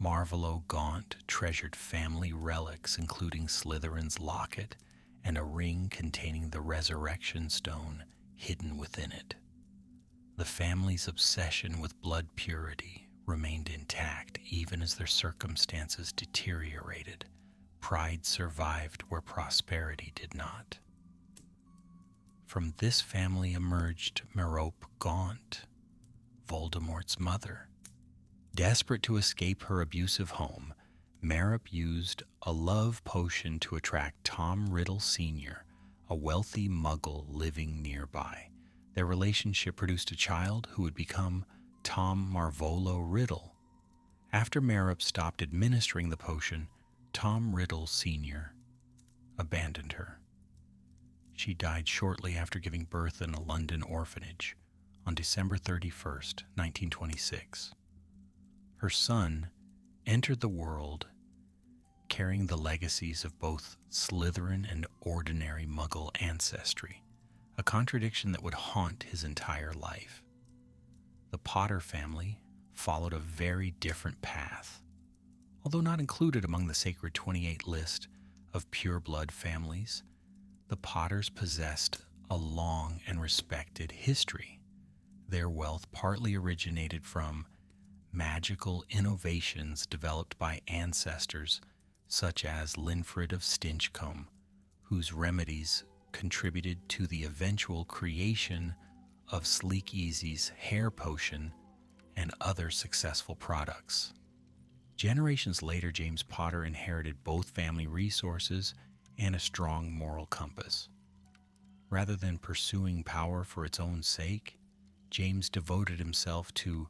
Marvolo Gaunt treasured family relics including Slytherin's locket and a ring containing the resurrection stone hidden within it. The family's obsession with blood purity remained intact even as their circumstances deteriorated. Pride survived where prosperity did not. From this family emerged Merope Gaunt, Voldemort's mother. Desperate to escape her abusive home, Merope used a love potion to attract Tom Riddle Sr., a wealthy muggle living nearby. Their relationship produced a child who would become Tom Marvolo Riddle. After Merope stopped administering the potion, Tom Riddle Sr. abandoned her. She died shortly after giving birth in a London orphanage on December 31st, 1926. Her son entered the world carrying the legacies of both Slytherin and ordinary Muggle ancestry, a contradiction that would haunt his entire life. The Potter family followed a very different path. Although not included among the Sacred 28 list of pure-blood families, the Potters possessed a long and respected history. Their wealth partly originated from magical innovations developed by ancestors such as Linfred of Stinchcombe, whose remedies contributed to the eventual creation of Sleek Easy's hair potion and other successful products. Generations later, James Potter inherited both family resources and a strong moral compass. Rather than pursuing power for its own sake, James devoted himself to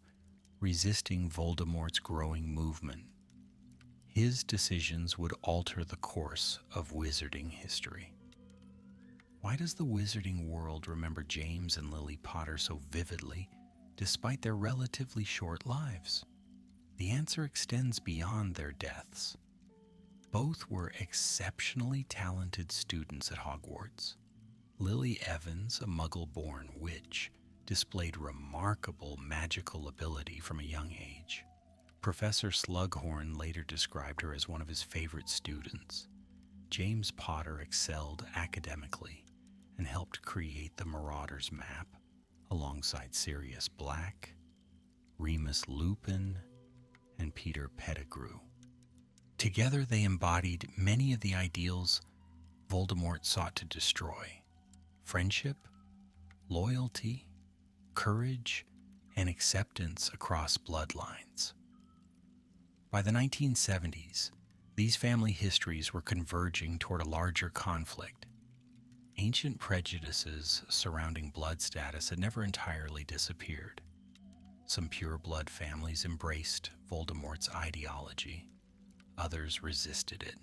resisting Voldemort's growing movement. His decisions would alter the course of wizarding history. Why does the wizarding world remember James and Lily Potter so vividly, despite their relatively short lives? The answer extends beyond their deaths. Both were exceptionally talented students at Hogwarts. Lily Evans, a Muggle-born witch, displayed remarkable magical ability from a young age. Professor Slughorn later described her as one of his favorite students. James Potter excelled academically and helped create the Marauders map alongside Sirius Black, Remus Lupin, and Peter Pettigrew. Together they embodied many of the ideals Voldemort sought to destroy: friendship, loyalty, courage, and acceptance across bloodlines. By the 1970s, these family histories were converging toward a larger conflict. Ancient prejudices surrounding blood status had never entirely disappeared. Some pure-blood families embraced Voldemort's ideology. Others resisted it.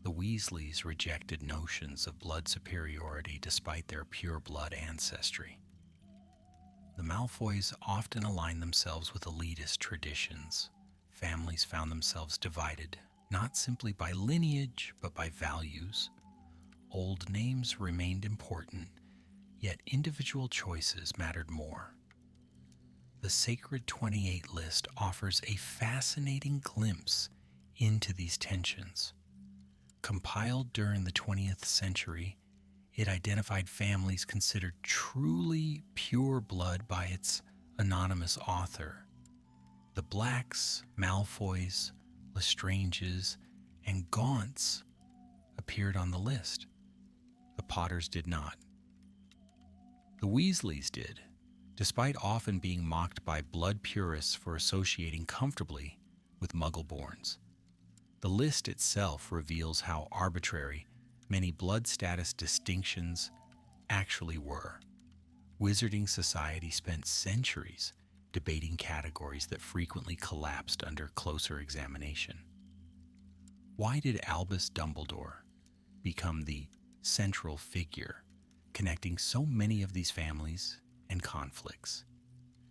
The Weasleys rejected notions of blood superiority despite their pure-blood ancestry. The Malfoys often aligned themselves with elitist traditions. Families found themselves divided, not simply by lineage, but by values. Old names remained important, yet individual choices mattered more. The Sacred 28 list offers a fascinating glimpse into these tensions. Compiled during the 20th century, it identified families considered truly pure blood by its anonymous author. The Blacks, Malfoys, Lestranges, and Gaunts appeared on the list. The Potters did not. The Weasleys did, despite often being mocked by blood purists for associating comfortably with Muggle-borns. The list itself reveals how arbitrary many blood status distinctions actually were. Wizarding society spent centuries debating categories that frequently collapsed under closer examination. Why did Albus Dumbledore become the central figure connecting so many of these families and conflicts?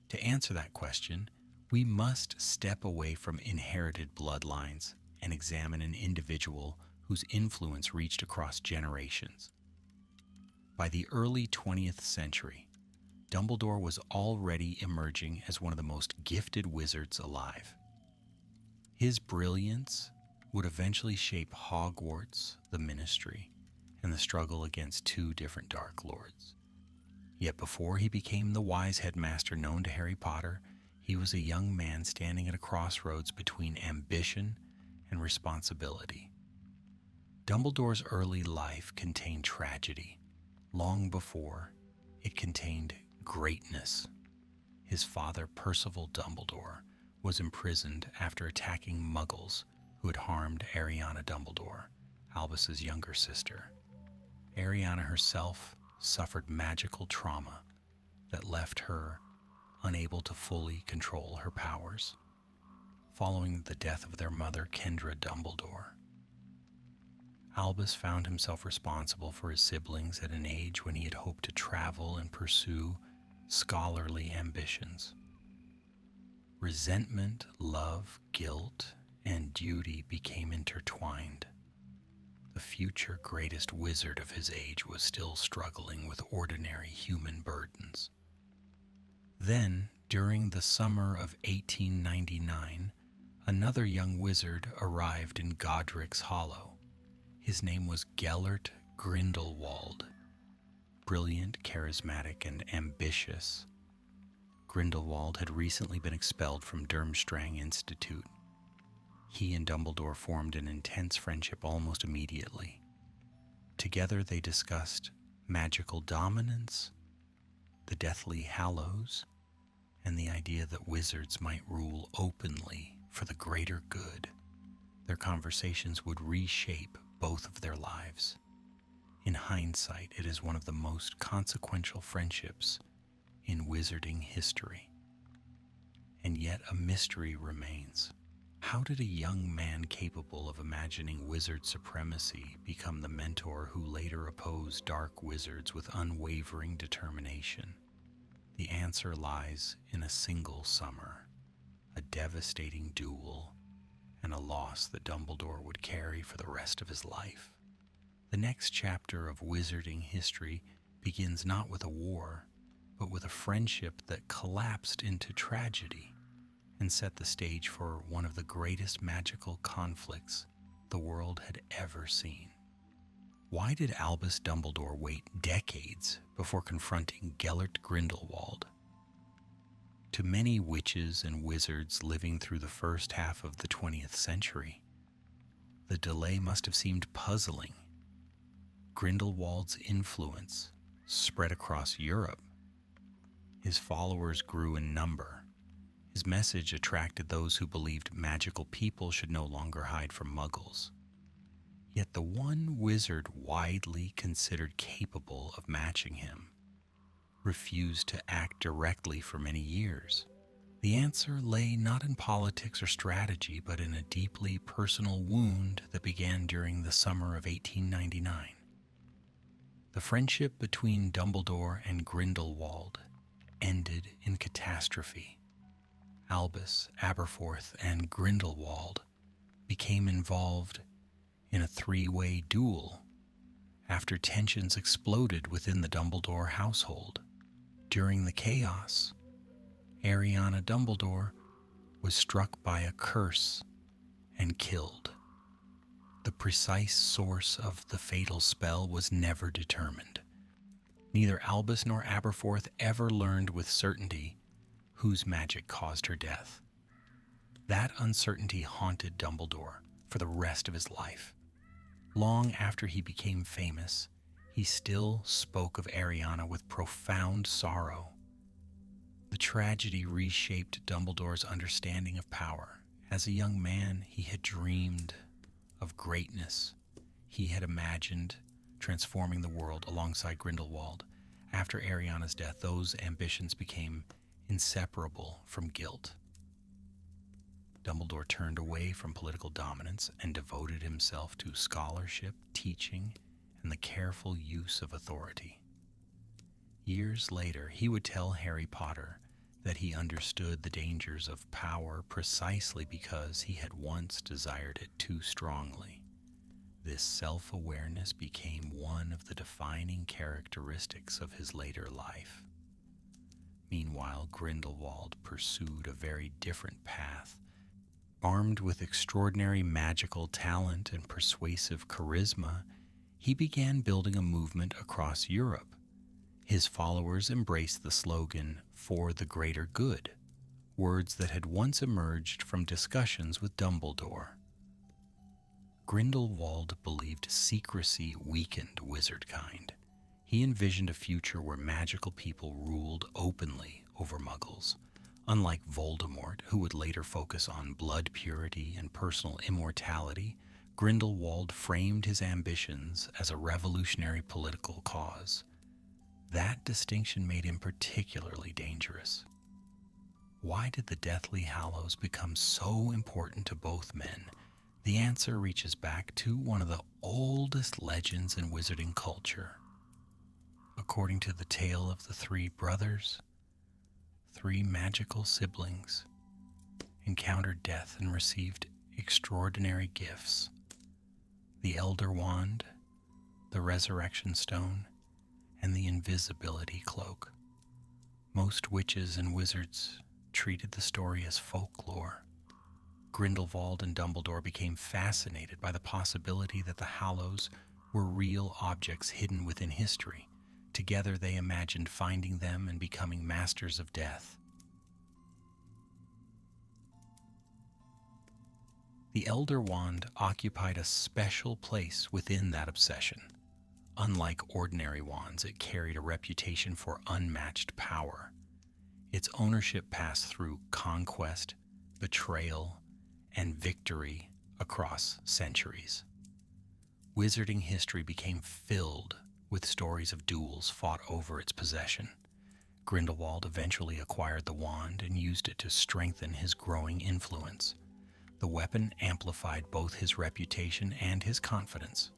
To answer that question, we must step away from inherited bloodlines and examine an individual whose influence reached across generations. By the early 20th century, Dumbledore was already emerging as one of the most gifted wizards alive. His brilliance would eventually shape Hogwarts, the Ministry, and the struggle against two different Dark Lords. Yet before he became the wise headmaster known to Harry Potter, he was a young man standing at a crossroads between ambition and responsibility. Dumbledore's early life contained tragedy. Long before, it contained greatness. His father, Percival Dumbledore, was imprisoned after attacking Muggles who had harmed Ariana Dumbledore, Albus's younger sister. Ariana herself suffered magical trauma that left her unable to fully control her powers, following the death of their mother, Kendra Dumbledore. Albus found himself responsible for his siblings at an age when he had hoped to travel and pursue scholarly ambitions. Resentment, love, guilt, and duty became intertwined. The future greatest wizard of his age was still struggling with ordinary human burdens. Then, during the summer of 1899, another young wizard arrived in Godric's Hollow. His name was Gellert Grindelwald. Brilliant, charismatic, and ambitious, Grindelwald had recently been expelled from Durmstrang Institute. He and Dumbledore formed an intense friendship almost immediately. Together they discussed magical dominance, the Deathly Hallows, and the idea that wizards might rule openly for the greater good. Their conversations would reshape both of their lives. In hindsight, it is one of the most consequential friendships in wizarding history. And yet a mystery remains. How did a young man capable of imagining wizard supremacy become the mentor who later opposed dark wizards with unwavering determination? The answer lies in a single summer, a devastating duel, and a loss that Dumbledore would carry for the rest of his life. The next chapter of wizarding history begins not with a war, but with a friendship that collapsed into tragedy and set the stage for one of the greatest magical conflicts the world had ever seen. Why did Albus Dumbledore wait decades before confronting Gellert Grindelwald? To many witches and wizards living through the first half of the 20th century, the delay must have seemed puzzling. Grindelwald's influence spread across Europe. His followers grew in number. His message attracted those who believed magical people should no longer hide from Muggles. Yet the one wizard widely considered capable of matching him refused to act directly for many years. The answer lay not in politics or strategy, but in a deeply personal wound that began during the summer of 1899. The friendship between Dumbledore and Grindelwald ended in catastrophe. Albus, Aberforth, and Grindelwald became involved in a three-way duel after tensions exploded within the Dumbledore household. During the chaos, Ariana Dumbledore was struck by a curse and killed. The precise source of the fatal spell was never determined. Neither Albus nor Aberforth ever learned with certainty whose magic caused her death. That uncertainty haunted Dumbledore for the rest of his life. Long after he became famous, he still spoke of Ariana with profound sorrow. The tragedy reshaped Dumbledore's understanding of power. As a young man, he had dreamed of greatness. He had imagined transforming the world alongside Grindelwald. After Ariana's death, those ambitions became inseparable from guilt. Dumbledore turned away from political dominance and devoted himself to scholarship, teaching, and the careful use of authority. Years later, he would tell Harry Potter that he understood the dangers of power precisely because he had once desired it too strongly. This self-awareness became one of the defining characteristics of his later life. Meanwhile, Grindelwald pursued a very different path. Armed with extraordinary magical talent and persuasive charisma, he began building a movement across Europe. His followers embraced the slogan, "For the greater good," words that had once emerged from discussions with Dumbledore. Grindelwald believed secrecy weakened wizardkind. He envisioned a future where magical people ruled openly over muggles. Unlike Voldemort, who would later focus on blood purity and personal immortality, Grindelwald framed his ambitions as a revolutionary political cause. That distinction made him particularly dangerous. Why did the Deathly Hallows become so important to both men? The answer reaches back to one of the oldest legends in wizarding culture. According to the tale of the three brothers, three magical siblings encountered death and received extraordinary gifts: the Elder Wand, the Resurrection Stone, and the Invisibility Cloak. Most witches and wizards treated the story as folklore. Grindelwald and Dumbledore became fascinated by the possibility that the Hallows were real objects hidden within history. Together they imagined finding them and becoming masters of death. The Elder Wand occupied a special place within that obsession. Unlike ordinary wands, it carried a reputation for unmatched power. Its ownership passed through conquest, betrayal, and victory across centuries. Wizarding history became filled with stories of duels fought over its possession. Grindelwald eventually acquired the wand and used it to strengthen his growing influence. The weapon amplified both his reputation and his confidence.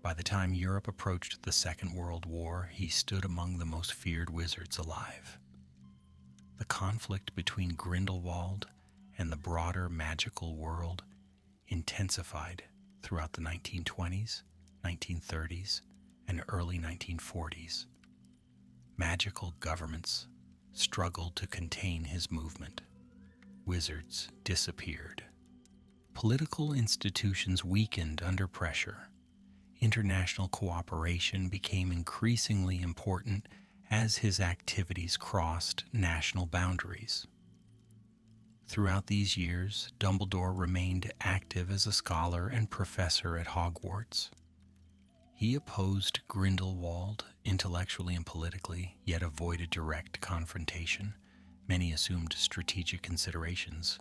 By the time Europe approached the Second World War, he stood among the most feared wizards alive. The conflict between Grindelwald and the broader magical world intensified throughout the 1920s, 1930s, and early 1940s. Magical governments struggled to contain his movement. Wizards disappeared. Political institutions weakened under pressure. International cooperation became increasingly important as his activities crossed national boundaries. Throughout these years, Dumbledore remained active as a scholar and professor at Hogwarts. He opposed Grindelwald intellectually and politically, yet avoided direct confrontation. Many assumed strategic considerations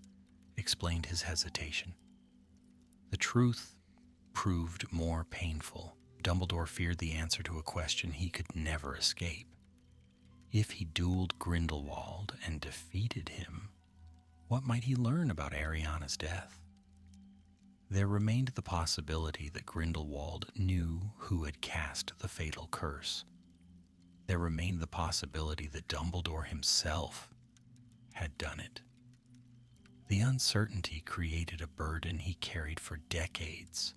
explained his hesitation. The truth proved more painful. Dumbledore feared the answer to a question he could never escape. If he dueled Grindelwald and defeated him, what might he learn about Ariana's death? There remained the possibility that Grindelwald knew who had cast the fatal curse. There remained the possibility that Dumbledore himself had done it. The uncertainty created a burden he carried for decades.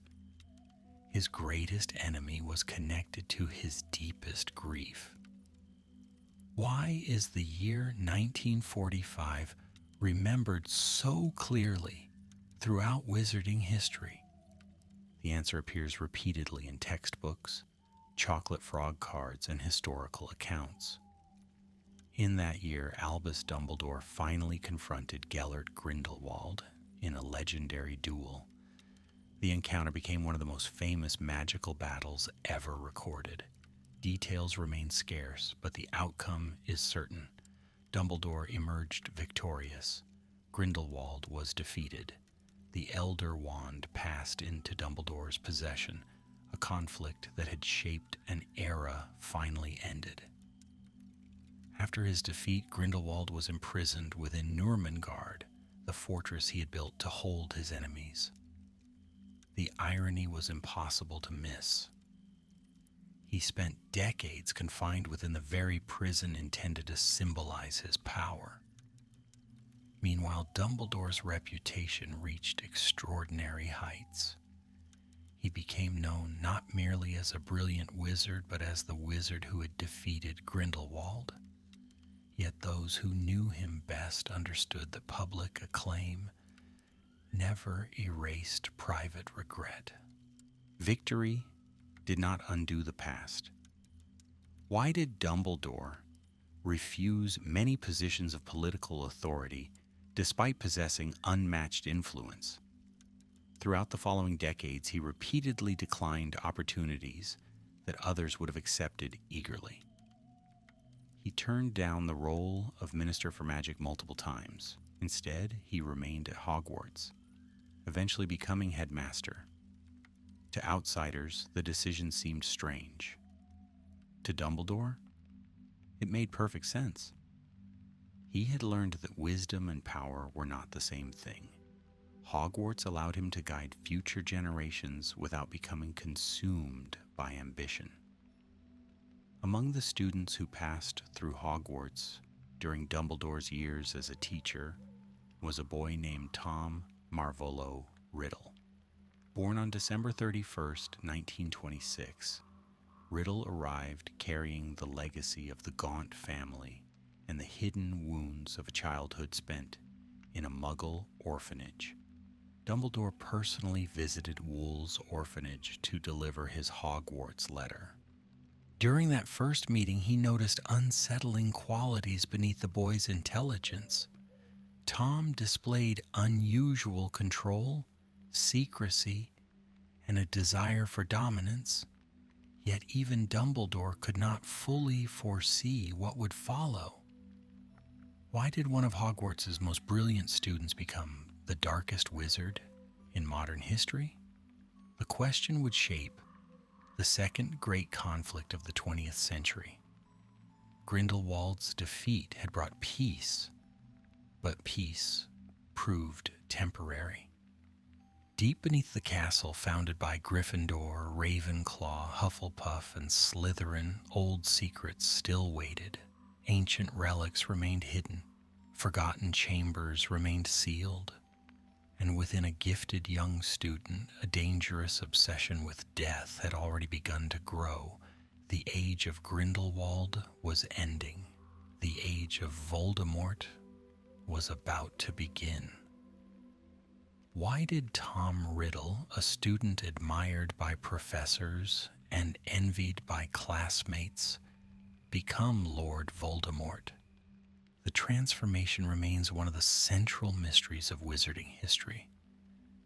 His greatest enemy was connected to his deepest grief. Why is the year 1945 remembered so clearly throughout wizarding history? The answer appears repeatedly in textbooks, chocolate frog cards, and historical accounts. In that year, Albus Dumbledore finally confronted Gellert Grindelwald in a legendary duel. The encounter became one of the most famous magical battles ever recorded. Details remain scarce, but the outcome is certain. Dumbledore emerged victorious. Grindelwald was defeated. The Elder Wand passed into Dumbledore's possession. A conflict that had shaped an era finally ended. After his defeat, Grindelwald was imprisoned within Nurmengard, the fortress he had built to hold his enemies. The irony was impossible to miss. He spent decades confined within the very prison intended to symbolize his power. Meanwhile, Dumbledore's reputation reached extraordinary heights. He became known not merely as a brilliant wizard, but as the wizard who had defeated Grindelwald. Yet those who knew him best understood that public acclaim never erased private regret. Victory did not undo the past. Why did Dumbledore refuse many positions of political authority despite possessing unmatched influence? Throughout the following decades, he repeatedly declined opportunities that others would have accepted eagerly. He turned down the role of Minister for Magic multiple times. Instead, he remained at Hogwarts, eventually becoming headmaster. To outsiders, the decision seemed strange. To Dumbledore, it made perfect sense. He had learned that wisdom and power were not the same thing. Hogwarts allowed him to guide future generations without becoming consumed by ambition. Among the students who passed through Hogwarts during Dumbledore's years as a teacher was a boy named Tom Marvolo Riddle. Born on December 31st, 1926, Riddle arrived carrying the legacy of the Gaunt family and the hidden wounds of a childhood spent in a Muggle orphanage. Dumbledore personally visited Wool's orphanage to deliver his Hogwarts letter. During that first meeting, he noticed unsettling qualities beneath the boy's intelligence. Tom displayed unusual control, secrecy, and a desire for dominance, yet even Dumbledore could not fully foresee what would follow. Why did one of Hogwarts' most brilliant students become the darkest wizard in modern history? The question would shape the second great conflict of the 20th century. Grindelwald's defeat had brought peace, but peace proved temporary. Deep beneath the castle founded by Gryffindor, Ravenclaw, Hufflepuff, and Slytherin, old secrets still waited. Ancient relics remained hidden, forgotten chambers remained sealed, and within a gifted young student, a dangerous obsession with death had already begun to grow. The age of Grindelwald was ending. The age of Voldemort was about to begin. Why did Tom Riddle, a student admired by professors and envied by classmates, become Lord Voldemort? The transformation remains one of the central mysteries of wizarding history.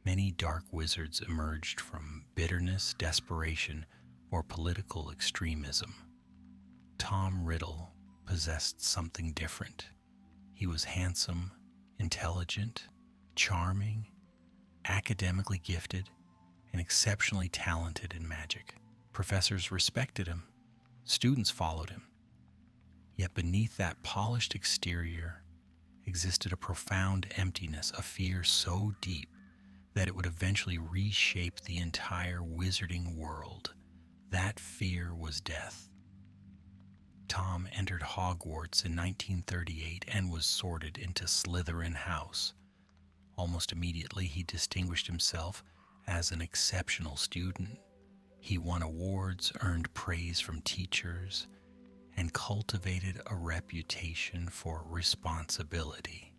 Many dark wizards emerged from bitterness, desperation, or political extremism. Tom Riddle possessed something different. He was handsome, intelligent, charming, academically gifted, and exceptionally talented in magic. Professors respected him. Students followed him. Yet beneath that polished exterior existed a profound emptiness, a fear so deep that it would eventually reshape the entire wizarding world. That fear was death. Tom entered Hogwarts in 1938 and was sorted into Slytherin House. Almost immediately, he distinguished himself as an exceptional student. He won awards, earned praise from teachers, and cultivated a reputation for responsibility.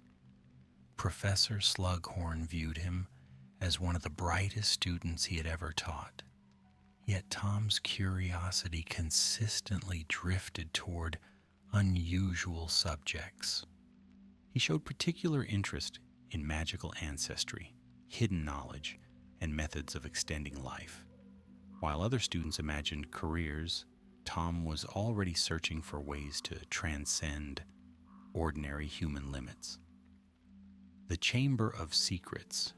Professor Slughorn viewed him as one of the brightest students he had ever taught. Yet Tom's curiosity consistently drifted toward unusual subjects. He showed particular interest in magical ancestry, hidden knowledge, and methods of extending life. While other students imagined careers, Tom was already searching for ways to transcend ordinary human limits. The Chamber of Secrets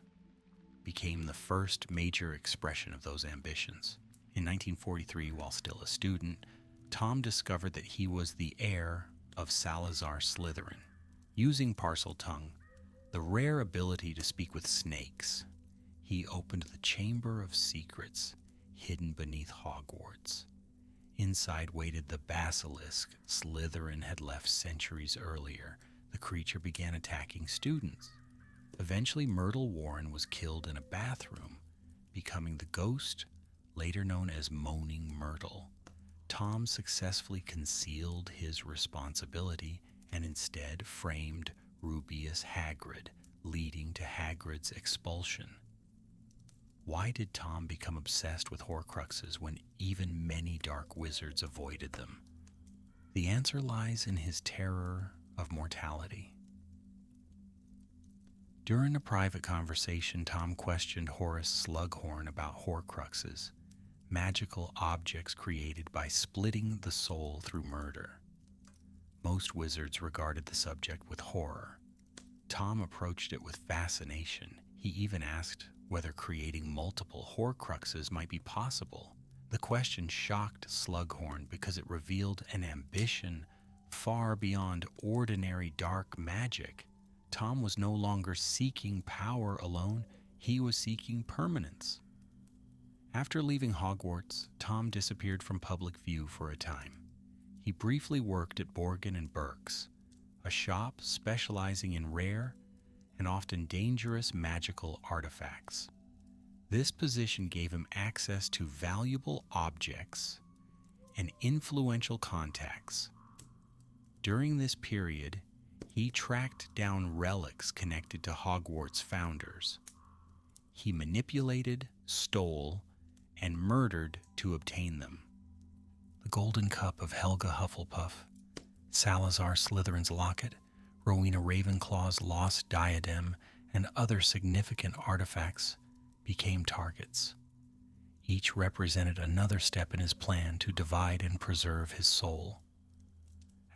became the first major expression of those ambitions. In 1943, while still a student, Tom discovered that he was the heir of Salazar Slytherin. Using Parseltongue, the rare ability to speak with snakes, he opened the Chamber of Secrets hidden beneath Hogwarts. Inside waited the basilisk Slytherin had left centuries earlier. The creature began attacking students. Eventually, Myrtle Warren was killed in a bathroom, becoming the ghost, later known as Moaning Myrtle. Tom successfully concealed his responsibility and instead framed Rubeus Hagrid, leading to Hagrid's expulsion. Why did Tom become obsessed with Horcruxes when even many dark wizards avoided them? The answer lies in his terror of mortality. During a private conversation, Tom questioned Horace Slughorn about Horcruxes, magical objects created by splitting the soul through murder. Most wizards regarded the subject with horror. Tom approached it with fascination. He even asked whether creating multiple Horcruxes might be possible. The question shocked Slughorn because it revealed an ambition far beyond ordinary dark magic. Tom was no longer seeking power alone, he was seeking permanence. After leaving Hogwarts, Tom disappeared from public view for a time. He briefly worked at Borgin & Burke's, a shop specializing in rare and often dangerous magical artifacts. This position gave him access to valuable objects and influential contacts. During this period, he tracked down relics connected to Hogwarts founders. He manipulated, stole, and murdered to obtain them. The Golden Cup of Helga Hufflepuff, Salazar Slytherin's locket, Rowena Ravenclaw's lost diadem, and other significant artifacts became targets. Each represented another step in his plan to divide and preserve his soul.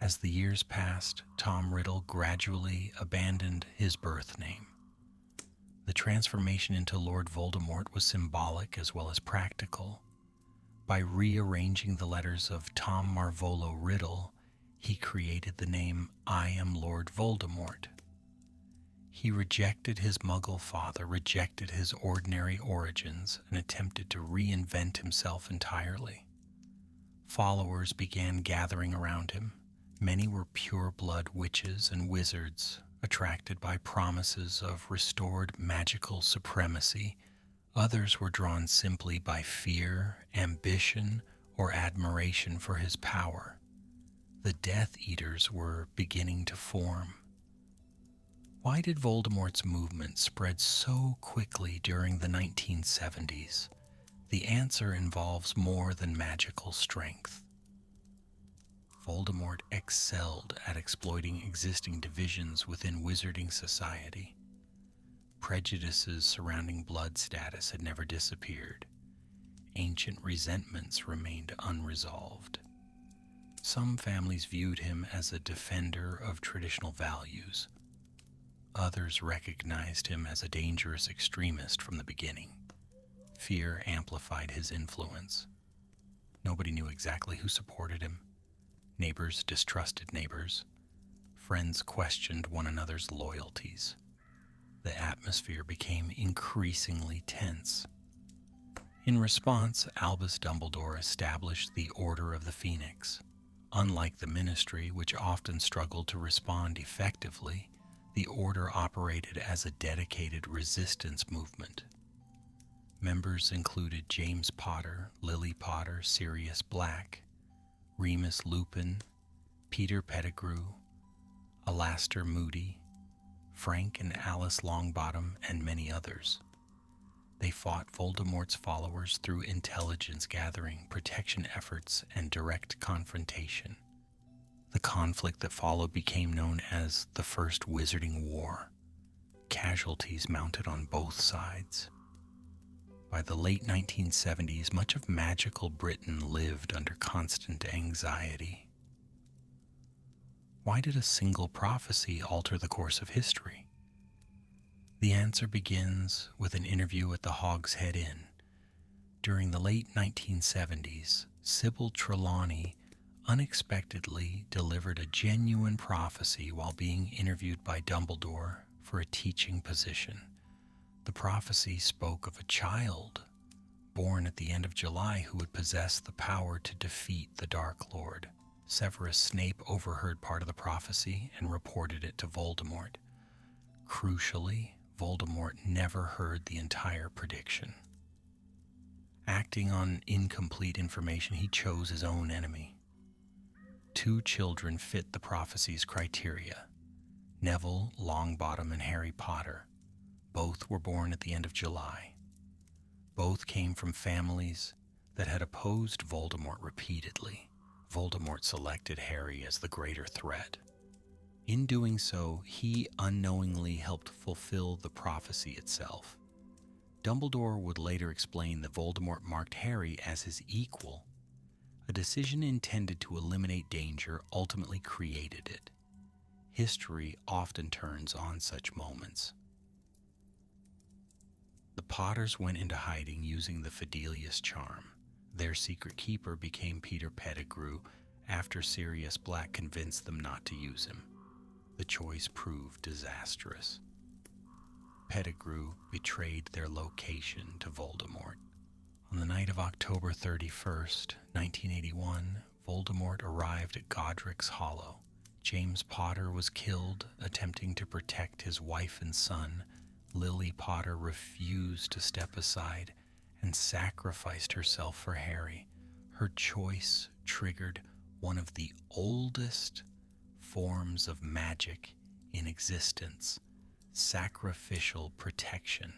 As the years passed, Tom Riddle gradually abandoned his birth name. The transformation into Lord Voldemort was symbolic as well as practical. By rearranging the letters of Tom Marvolo Riddle, he created the name I Am Lord Voldemort. He rejected his Muggle father, rejected his ordinary origins, and attempted to reinvent himself entirely. Followers began gathering around him. Many were pure-blood witches and wizards, attracted by promises of restored magical supremacy. Others were drawn simply by fear, ambition, or admiration for his power. The Death Eaters were beginning to form. Why did Voldemort's movement spread so quickly during the 1970s? The answer involves more than magical strength. Voldemort excelled at exploiting existing divisions within wizarding society. Prejudices surrounding blood status had never disappeared. Ancient resentments remained unresolved. Some families viewed him as a defender of traditional values. Others recognized him as a dangerous extremist from the beginning. Fear amplified his influence. Nobody knew exactly who supported him. Neighbors distrusted neighbors. Friends questioned one another's loyalties. The atmosphere became increasingly tense. In response, Albus Dumbledore established the Order of the Phoenix. Unlike the Ministry, which often struggled to respond effectively, the Order operated as a dedicated resistance movement. Members included James Potter, Lily Potter, Sirius Black, Remus Lupin, Peter Pettigrew, Alastor Moody, Frank and Alice Longbottom, and many others. They fought Voldemort's followers through intelligence gathering, protection efforts, and direct confrontation. The conflict that followed became known as the First Wizarding War. Casualties mounted on both sides. By the late 1970s, much of magical Britain lived under constant anxiety. Why did a single prophecy alter the course of history? The answer begins with an interview at the Hogshead Inn. During the late 1970s, Sybil Trelawney unexpectedly delivered a genuine prophecy while being interviewed by Dumbledore for a teaching position. The prophecy spoke of a child born at the end of July who would possess the power to defeat the Dark Lord. Severus Snape overheard part of the prophecy and reported it to Voldemort. Crucially, Voldemort never heard the entire prediction. Acting on incomplete information, he chose his own enemy. Two children fit the prophecy's criteria: Neville Longbottom and Harry Potter. Both were born at the end of July. Both came from families that had opposed Voldemort repeatedly. Voldemort selected Harry as the greater threat. In doing so, he unknowingly helped fulfill the prophecy itself. Dumbledore would later explain that Voldemort marked Harry as his equal. A decision intended to eliminate danger ultimately created it. History often turns on such moments. The Potters went into hiding using the Fidelius charm. Their secret keeper became Peter Pettigrew after Sirius Black convinced them not to use him. The choice proved disastrous. Pettigrew betrayed their location to Voldemort. On the night of October 31st, 1981, Voldemort arrived at Godric's Hollow. James Potter was killed attempting to protect his wife and son. Lily Potter refused to step aside and sacrificed herself for Harry. Her choice triggered one of the oldest forms of magic in existence: sacrificial protection.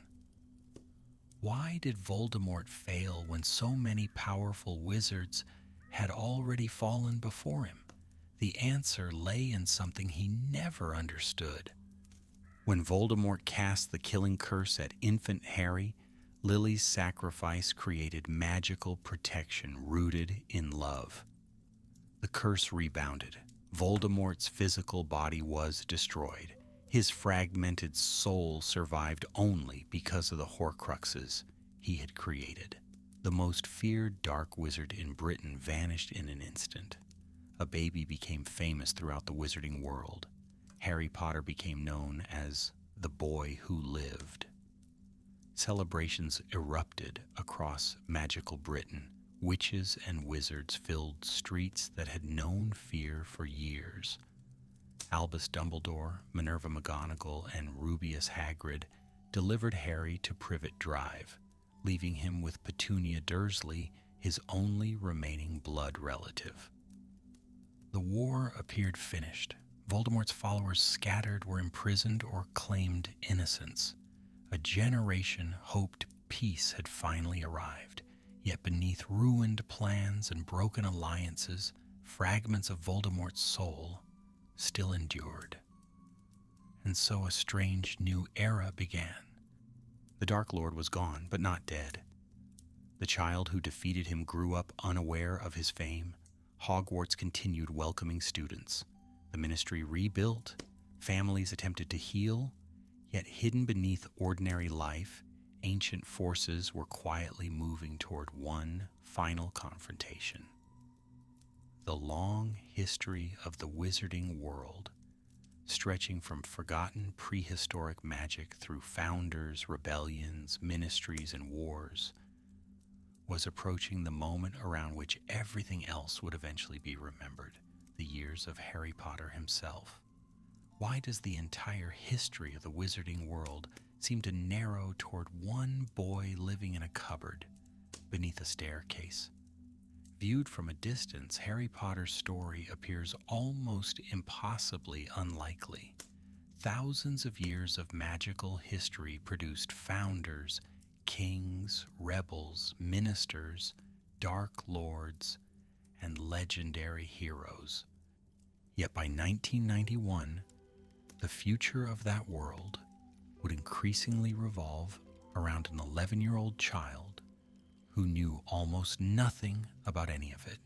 Why did Voldemort fail when so many powerful wizards had already fallen before him? The answer lay in something he never understood. When Voldemort cast the killing curse at infant Harry, Lily's sacrifice created magical protection rooted in love. The curse rebounded. Voldemort's physical body was destroyed. His fragmented soul survived only because of the Horcruxes he had created. The most feared dark wizard in Britain vanished in an instant. A baby became famous throughout the wizarding world. Harry Potter became known as the boy who lived. Celebrations erupted across magical Britain. Witches and wizards filled streets that had known fear for years. Albus Dumbledore, Minerva McGonagall, and Rubeus Hagrid delivered Harry to Privet Drive, leaving him with Petunia Dursley, his only remaining blood relative. The war appeared finished. Voldemort's followers scattered, were imprisoned, or claimed innocence. A generation hoped peace had finally arrived, yet beneath ruined plans and broken alliances, fragments of Voldemort's soul still endured. And so a strange new era began. The Dark Lord was gone, but not dead. The child who defeated him grew up unaware of his fame. Hogwarts continued welcoming students. The ministry rebuilt, families attempted to heal, yet hidden beneath ordinary life, ancient forces were quietly moving toward one final confrontation. The long history of the wizarding world, stretching from forgotten prehistoric magic through founders, rebellions, ministries, and wars, was approaching the moment around which everything else would eventually be remembered: the years of Harry Potter himself. Why does the entire history of the wizarding world seem to narrow toward one boy living in a cupboard beneath a staircase? Viewed from a distance, Harry Potter's story appears almost impossibly unlikely. Thousands of years of magical history produced founders, kings, rebels, ministers, dark lords, and legendary heroes. Yet by 1991, the future of that world would increasingly revolve around an 11-year-old child who knew almost nothing about any of it.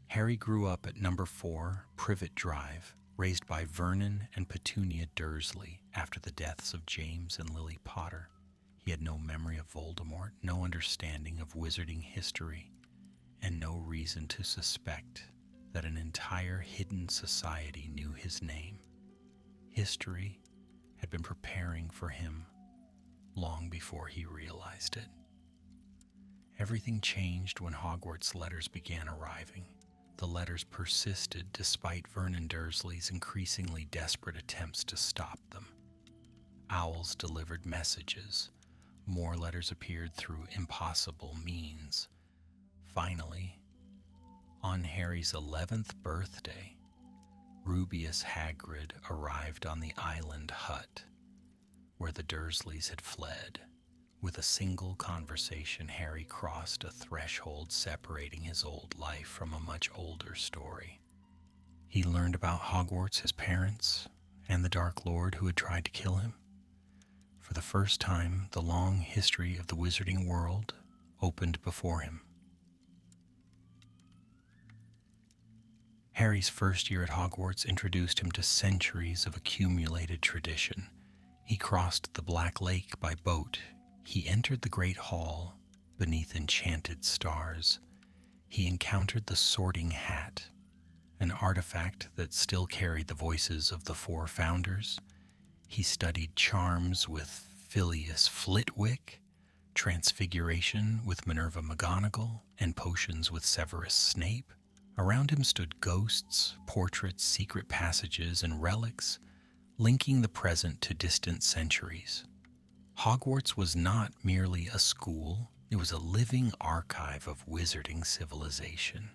Harry grew up at number 4 Privet Drive, raised by Vernon and Petunia Dursley after the deaths of James and Lily Potter. He had no memory of Voldemort, no understanding of wizarding history, and no reason to suspect that an entire hidden society knew his name. History had been preparing for him long before he realized it. Everything changed when Hogwarts letters began arriving. The letters persisted despite Vernon Dursley's increasingly desperate attempts to stop them. Owls delivered messages. More letters appeared through impossible means. Finally, on Harry's 11th birthday, Rubeus Hagrid arrived on the island hut where the Dursleys had fled. With a single conversation, Harry crossed a threshold separating his old life from a much older story. He learned about Hogwarts, his parents, and the Dark Lord who had tried to kill him. For the first time, the long history of the wizarding world opened before him. Harry's first year at Hogwarts introduced him to centuries of accumulated tradition. He crossed the Black Lake by boat. He entered the Great Hall beneath enchanted stars. He encountered the Sorting Hat, an artifact that still carried the voices of the four founders. He studied charms with Phileas Flitwick, transfiguration with Minerva McGonagall, and potions with Severus Snape. Around him stood ghosts, portraits, secret passages, and relics, linking the present to distant centuries. Hogwarts was not merely a school, it was a living archive of wizarding civilization.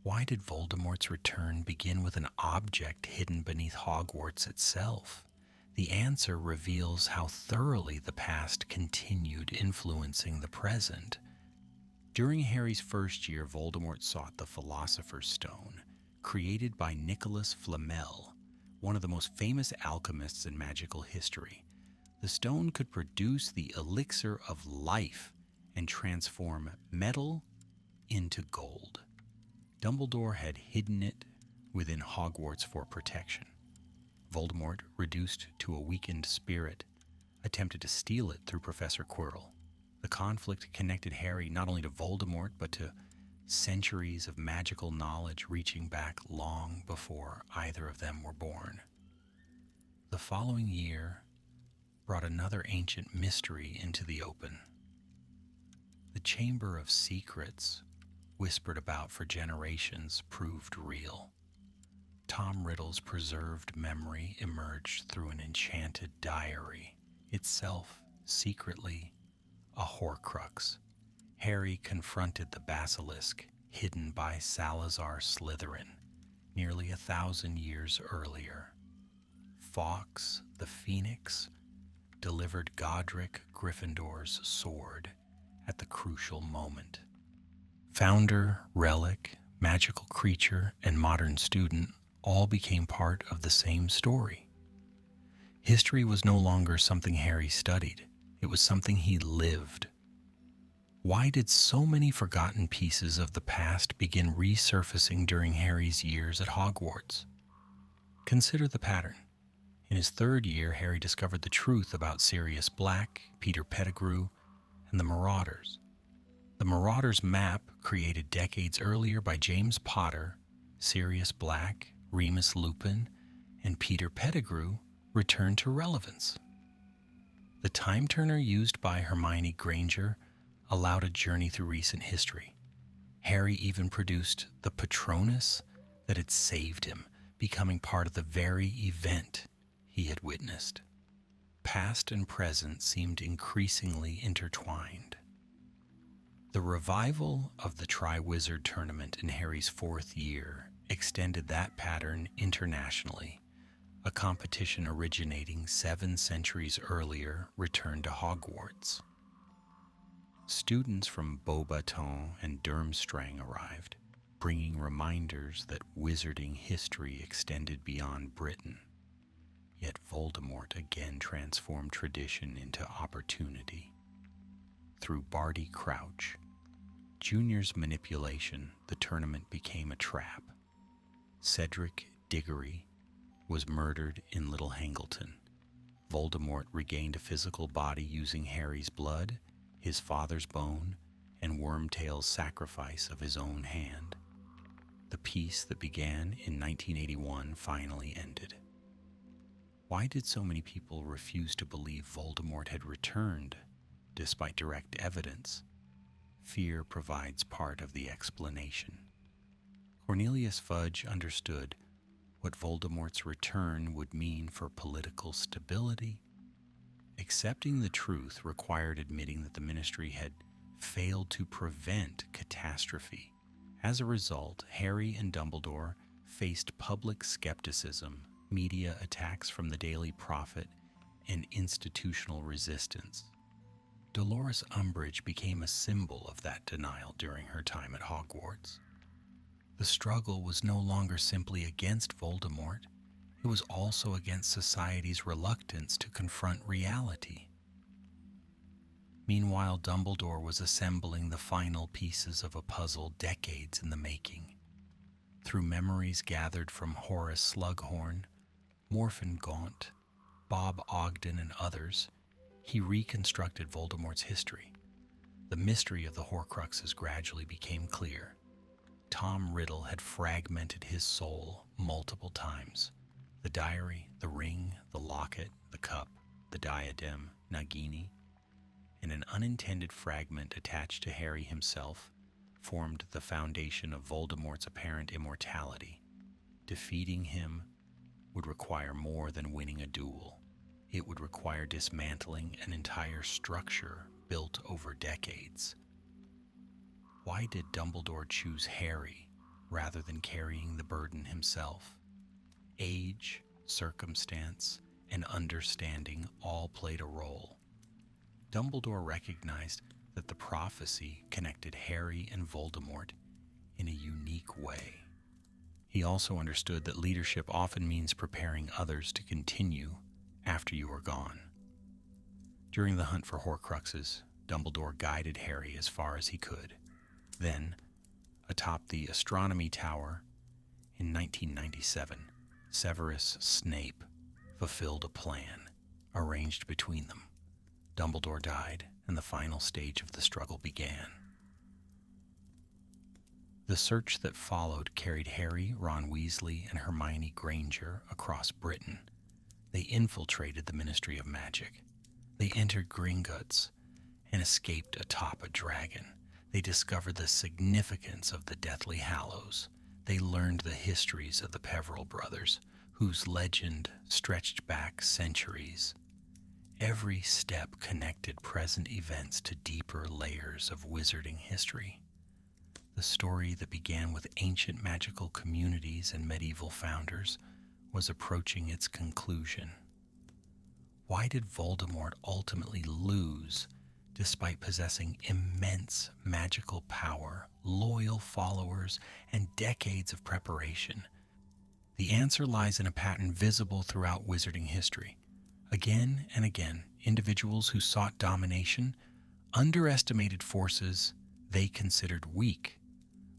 Why did Voldemort's return begin with an object hidden beneath Hogwarts itself? The answer reveals how thoroughly the past continued influencing the present. During Harry's first year, Voldemort sought the Philosopher's Stone, created by Nicholas Flamel, one of the most famous alchemists in magical history. The stone could produce the elixir of life and transform metal into gold. Dumbledore had hidden it within Hogwarts for protection. Voldemort, reduced to a weakened spirit, attempted to steal it through Professor Quirrell. The conflict connected Harry not only to Voldemort, but to centuries of magical knowledge reaching back long before either of them were born. The following year brought another ancient mystery into the open. The Chamber of Secrets, whispered about for generations, proved real. Tom Riddle's preserved memory emerged through an enchanted diary, itself secretly a Horcrux. Harry confronted the basilisk hidden by Salazar Slytherin nearly 1,000 years earlier. Fawkes the Phoenix delivered Godric Gryffindor's sword at the crucial moment. Founder, relic, magical creature, and modern student all became part of the same story. History was no longer something Harry studied. It was something he lived. Why did so many forgotten pieces of the past begin resurfacing during Harry's years at Hogwarts? Consider the pattern. In his third year, Harry discovered the truth about Sirius Black, Peter Pettigrew, and the Marauders. The Marauders map, created decades earlier by James Potter, Sirius Black, Remus Lupin, and Peter Pettigrew, returned to relevance. The time turner used by Hermione Granger allowed a journey through recent history. Harry even produced the Patronus that had saved him, becoming part of the very event he had witnessed. Past and present seemed increasingly intertwined. The revival of the Triwizard Tournament in Harry's fourth year extended that pattern internationally. A competition originating 7 centuries earlier returned to Hogwarts. Students from Beauxbatons and Durmstrang arrived, bringing reminders that wizarding history extended beyond Britain. Yet Voldemort again transformed tradition into opportunity. Through Barty Crouch, Junior's manipulation, the tournament became a trap. Cedric Diggory was murdered in Little Hangleton. Voldemort regained a physical body using Harry's blood, his father's bone, and Wormtail's sacrifice of his own hand. The peace that began in 1981 finally ended. Why did so many people refuse to believe Voldemort had returned, despite direct evidence? Fear provides part of the explanation. Cornelius Fudge understood what Voldemort's return would mean for political stability. Accepting the truth required admitting that the Ministry had failed to prevent catastrophe. As a result, Harry and Dumbledore faced public skepticism, media attacks from the Daily Prophet, and institutional resistance. Dolores Umbridge became a symbol of that denial during her time at Hogwarts. The struggle was no longer simply against Voldemort, it was also against society's reluctance to confront reality. Meanwhile, Dumbledore was assembling the final pieces of a puzzle decades in the making. Through memories gathered from Horace Slughorn, Morphin Gaunt, Bob Ogden, and others, he reconstructed Voldemort's history. The mystery of the Horcruxes gradually became clear. Tom Riddle had fragmented his soul multiple times. The diary, the ring, the locket, the cup, the diadem, Nagini, and an unintended fragment attached to Harry himself formed the foundation of Voldemort's apparent immortality. Defeating him would require more than winning a duel. It would require dismantling an entire structure built over decades. Why did Dumbledore choose Harry rather than carrying the burden himself? Age, circumstance, and understanding all played a role. Dumbledore recognized that the prophecy connected Harry and Voldemort in a unique way. He also understood that leadership often means preparing others to continue after you are gone. During the hunt for Horcruxes, Dumbledore guided Harry as far as he could. Then, atop the astronomy tower in 1997, Severus Snape fulfilled a plan arranged between them. Dumbledore died, and the final stage of the struggle began. The search that followed carried Harry, Ron Weasley, and Hermione Granger across Britain. They infiltrated the Ministry of Magic. They entered Gringotts and escaped atop a dragon. They discovered the significance of the Deathly Hallows. They learned the histories of the Peverell brothers, whose legend stretched back centuries. Every step connected present events to deeper layers of wizarding history. The story that began with ancient magical communities and medieval founders was approaching its conclusion. Why did Voldemort ultimately lose despite possessing immense magical power, loyal followers, and decades of preparation? The answer lies in a pattern visible throughout wizarding history. Again and again, individuals who sought domination underestimated forces they considered weak.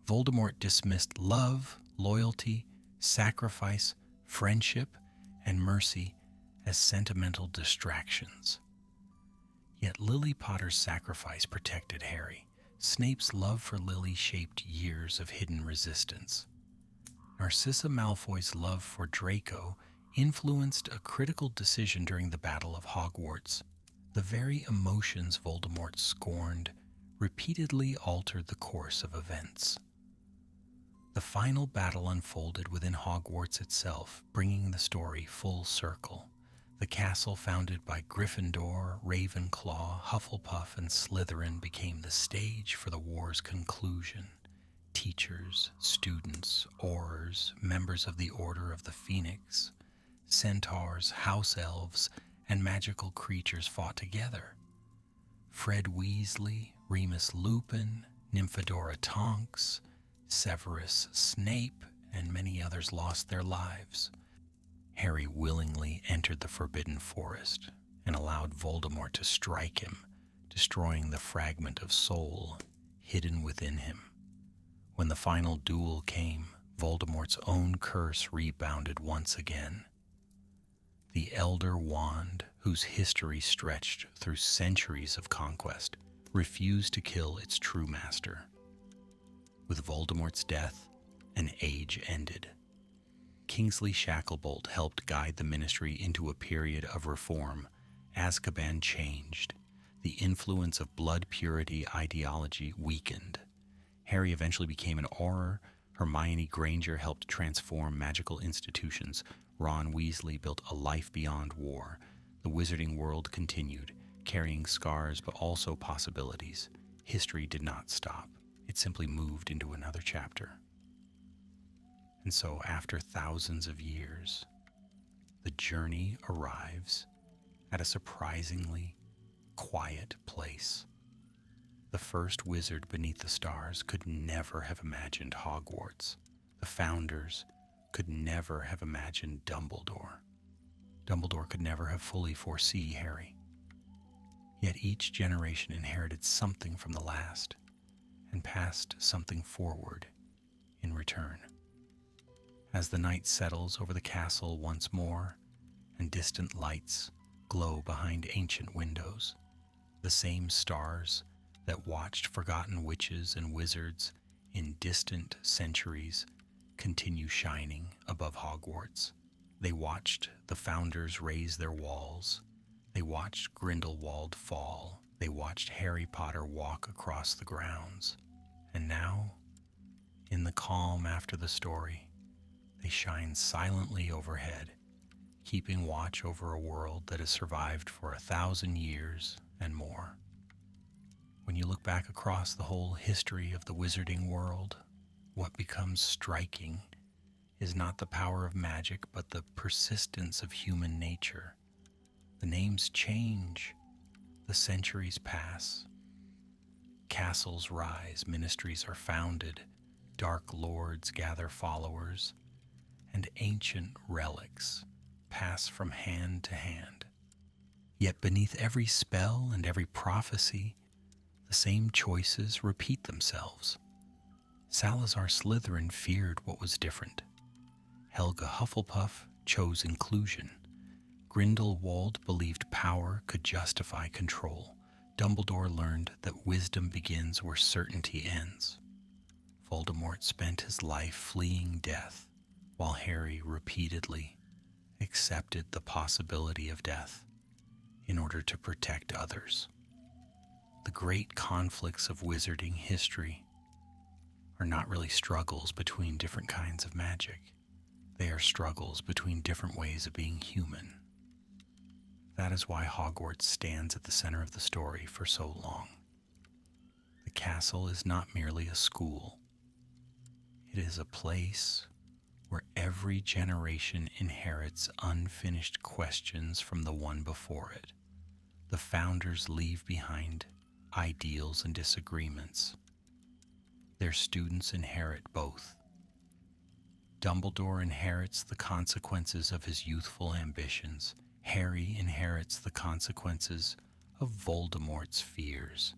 Voldemort dismissed love, loyalty, sacrifice, friendship, and mercy as sentimental distractions. Yet Lily Potter's sacrifice protected Harry. Snape's love for Lily shaped years of hidden resistance. Narcissa Malfoy's love for Draco influenced a critical decision during the Battle of Hogwarts. The very emotions Voldemort scorned repeatedly altered the course of events. The final battle unfolded within Hogwarts itself, bringing the story full circle. The castle founded by Gryffindor, Ravenclaw, Hufflepuff, and Slytherin became the stage for the war's conclusion. Teachers, students, Aurors, members of the Order of the Phoenix, centaurs, house elves, and magical creatures fought together. Fred Weasley, Remus Lupin, Nymphadora Tonks, Severus Snape, and many others lost their lives. Harry willingly entered the Forbidden Forest and allowed Voldemort to strike him, destroying the fragment of soul hidden within him. When the final duel came, Voldemort's own curse rebounded once again. The Elder Wand, whose history stretched through centuries of conquest, refused to kill its true master. With Voldemort's death, an age ended. Kingsley Shacklebolt helped guide the Ministry into a period of reform. Azkaban changed. The influence of blood purity ideology weakened. Harry eventually became an Auror. Hermione Granger helped transform magical institutions. Ron Weasley built a life beyond war. The wizarding world continued, carrying scars but also possibilities. History did not stop. It simply moved into another chapter. And so, after thousands of years, the journey arrives at a surprisingly quiet place. The first wizard beneath the stars could never have imagined Hogwarts. The founders could never have imagined Dumbledore. Dumbledore could never have fully foreseen Harry. Yet each generation inherited something from the last and passed something forward in return. As the night settles over the castle once more and distant lights glow behind ancient windows, the same stars that watched forgotten witches and wizards in distant centuries continue shining above Hogwarts. They watched the founders raise their walls. They watched Grindelwald fall. They watched Harry Potter walk across the grounds. And now, in the calm after the story, they shine silently overhead, keeping watch over a world that has survived for 1,000 years and more. When you look back across the whole history of the wizarding world, what becomes striking is not the power of magic, but the persistence of human nature. The names change, the centuries pass, castles rise, ministries are founded, dark lords gather followers, and ancient relics pass from hand to hand. Yet beneath every spell and every prophecy, the same choices repeat themselves. Salazar Slytherin feared what was different. Helga Hufflepuff chose inclusion. Grindelwald believed power could justify control. Dumbledore learned that wisdom begins where certainty ends. Voldemort spent his life fleeing death, while Harry repeatedly accepted the possibility of death in order to protect others. The great conflicts of wizarding history are not really struggles between different kinds of magic. They are struggles between different ways of being human. That is why Hogwarts stands at the center of the story for so long. The castle is not merely a school. It is a place where every generation inherits unfinished questions from the one before it. The founders leave behind ideals and disagreements. Their students inherit both. Dumbledore inherits the consequences of his youthful ambitions. Harry inherits the consequences of Voldemort's fears.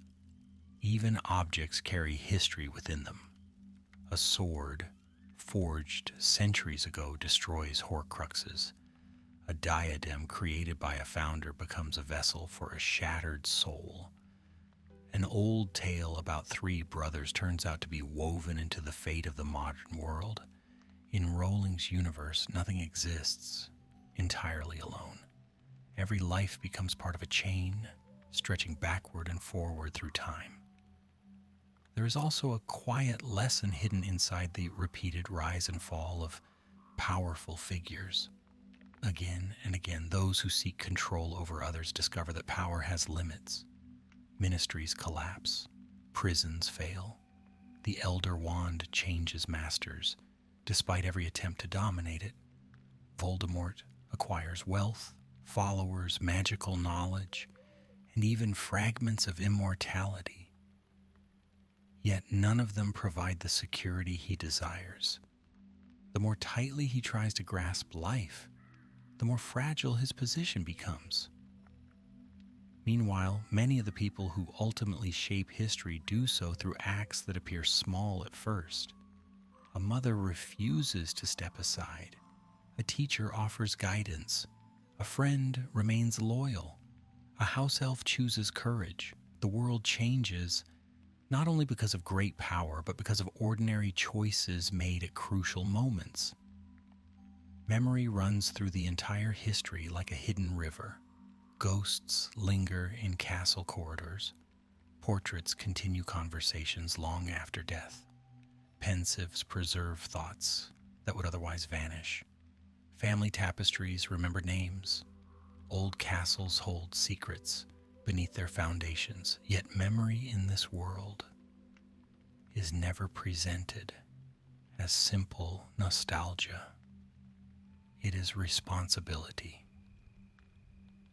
Even objects carry history within them. A sword forged centuries ago destroys Horcruxes. A diadem created by a founder becomes a vessel for a shattered soul. An old tale about three brothers turns out to be woven into the fate of the modern world. In Rowling's universe, nothing exists entirely alone. Every life becomes part of a chain, stretching backward and forward through time. There is also a quiet lesson hidden inside the repeated rise and fall of powerful figures. Again and again, those who seek control over others discover that power has limits. Ministries collapse, prisons fail. The Elder Wand changes masters. Despite every attempt to dominate it, Voldemort acquires wealth, followers, magical knowledge, and even fragments of immortality. Yet none of them provide the security he desires. The more tightly he tries to grasp life, the more fragile his position becomes. Meanwhile, many of the people who ultimately shape history do so through acts that appear small at first. A mother refuses to step aside. A teacher offers guidance. A friend remains loyal. A house elf chooses courage. The world changes not only because of great power, but because of ordinary choices made at crucial moments. Memory runs through the entire history like a hidden river. Ghosts linger in castle corridors. Portraits continue conversations long after death. Pensives preserve thoughts that would otherwise vanish. Family tapestries remember names. Old castles hold secrets beneath their foundations. Yet memory in this world is never presented as simple nostalgia. It is responsibility.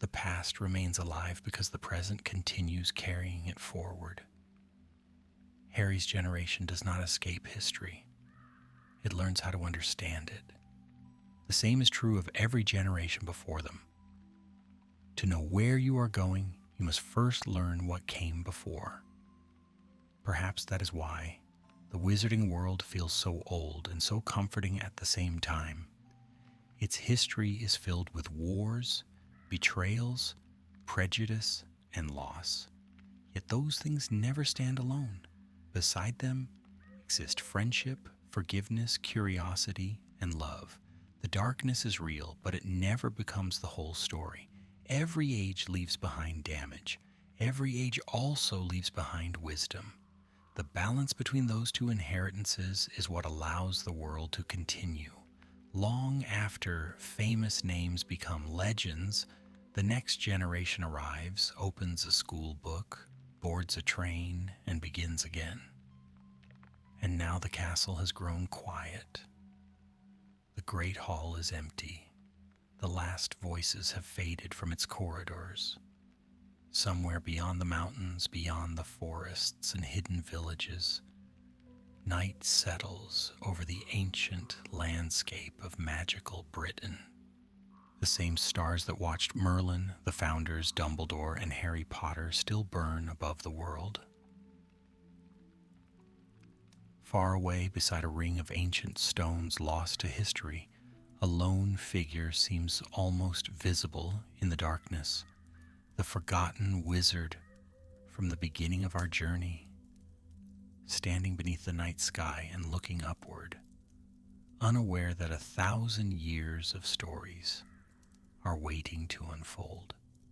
The past remains alive because the present continues carrying it forward. Harry's generation does not escape history. It learns how to understand it. The same is true of every generation before them. To know where you are going, you must first learn what came before. Perhaps that is why the wizarding world feels so old and so comforting at the same time. Its history is filled with wars, betrayals, prejudice, and loss. Yet those things never stand alone. Beside them exist friendship, forgiveness, curiosity, and love. The darkness is real, but it never becomes the whole story. Every age leaves behind damage. Every age also leaves behind wisdom. The balance between those two inheritances is what allows the world to continue. Long after famous names become legends, the next generation arrives, opens a school book, boards a train, and begins again. And now the castle has grown quiet. The great hall is empty. The last voices have faded from its corridors. Somewhere beyond the mountains, beyond the forests and hidden villages, night settles over the ancient landscape of magical Britain. The same stars that watched Merlin, the founders, Dumbledore, and Harry Potter still burn above the world. Far away beside a ring of ancient stones lost to history, a lone figure seems almost visible in the darkness. The forgotten wizard from the beginning of our journey, standing beneath the night sky and looking upward, unaware that 1,000 years of stories are waiting to unfold.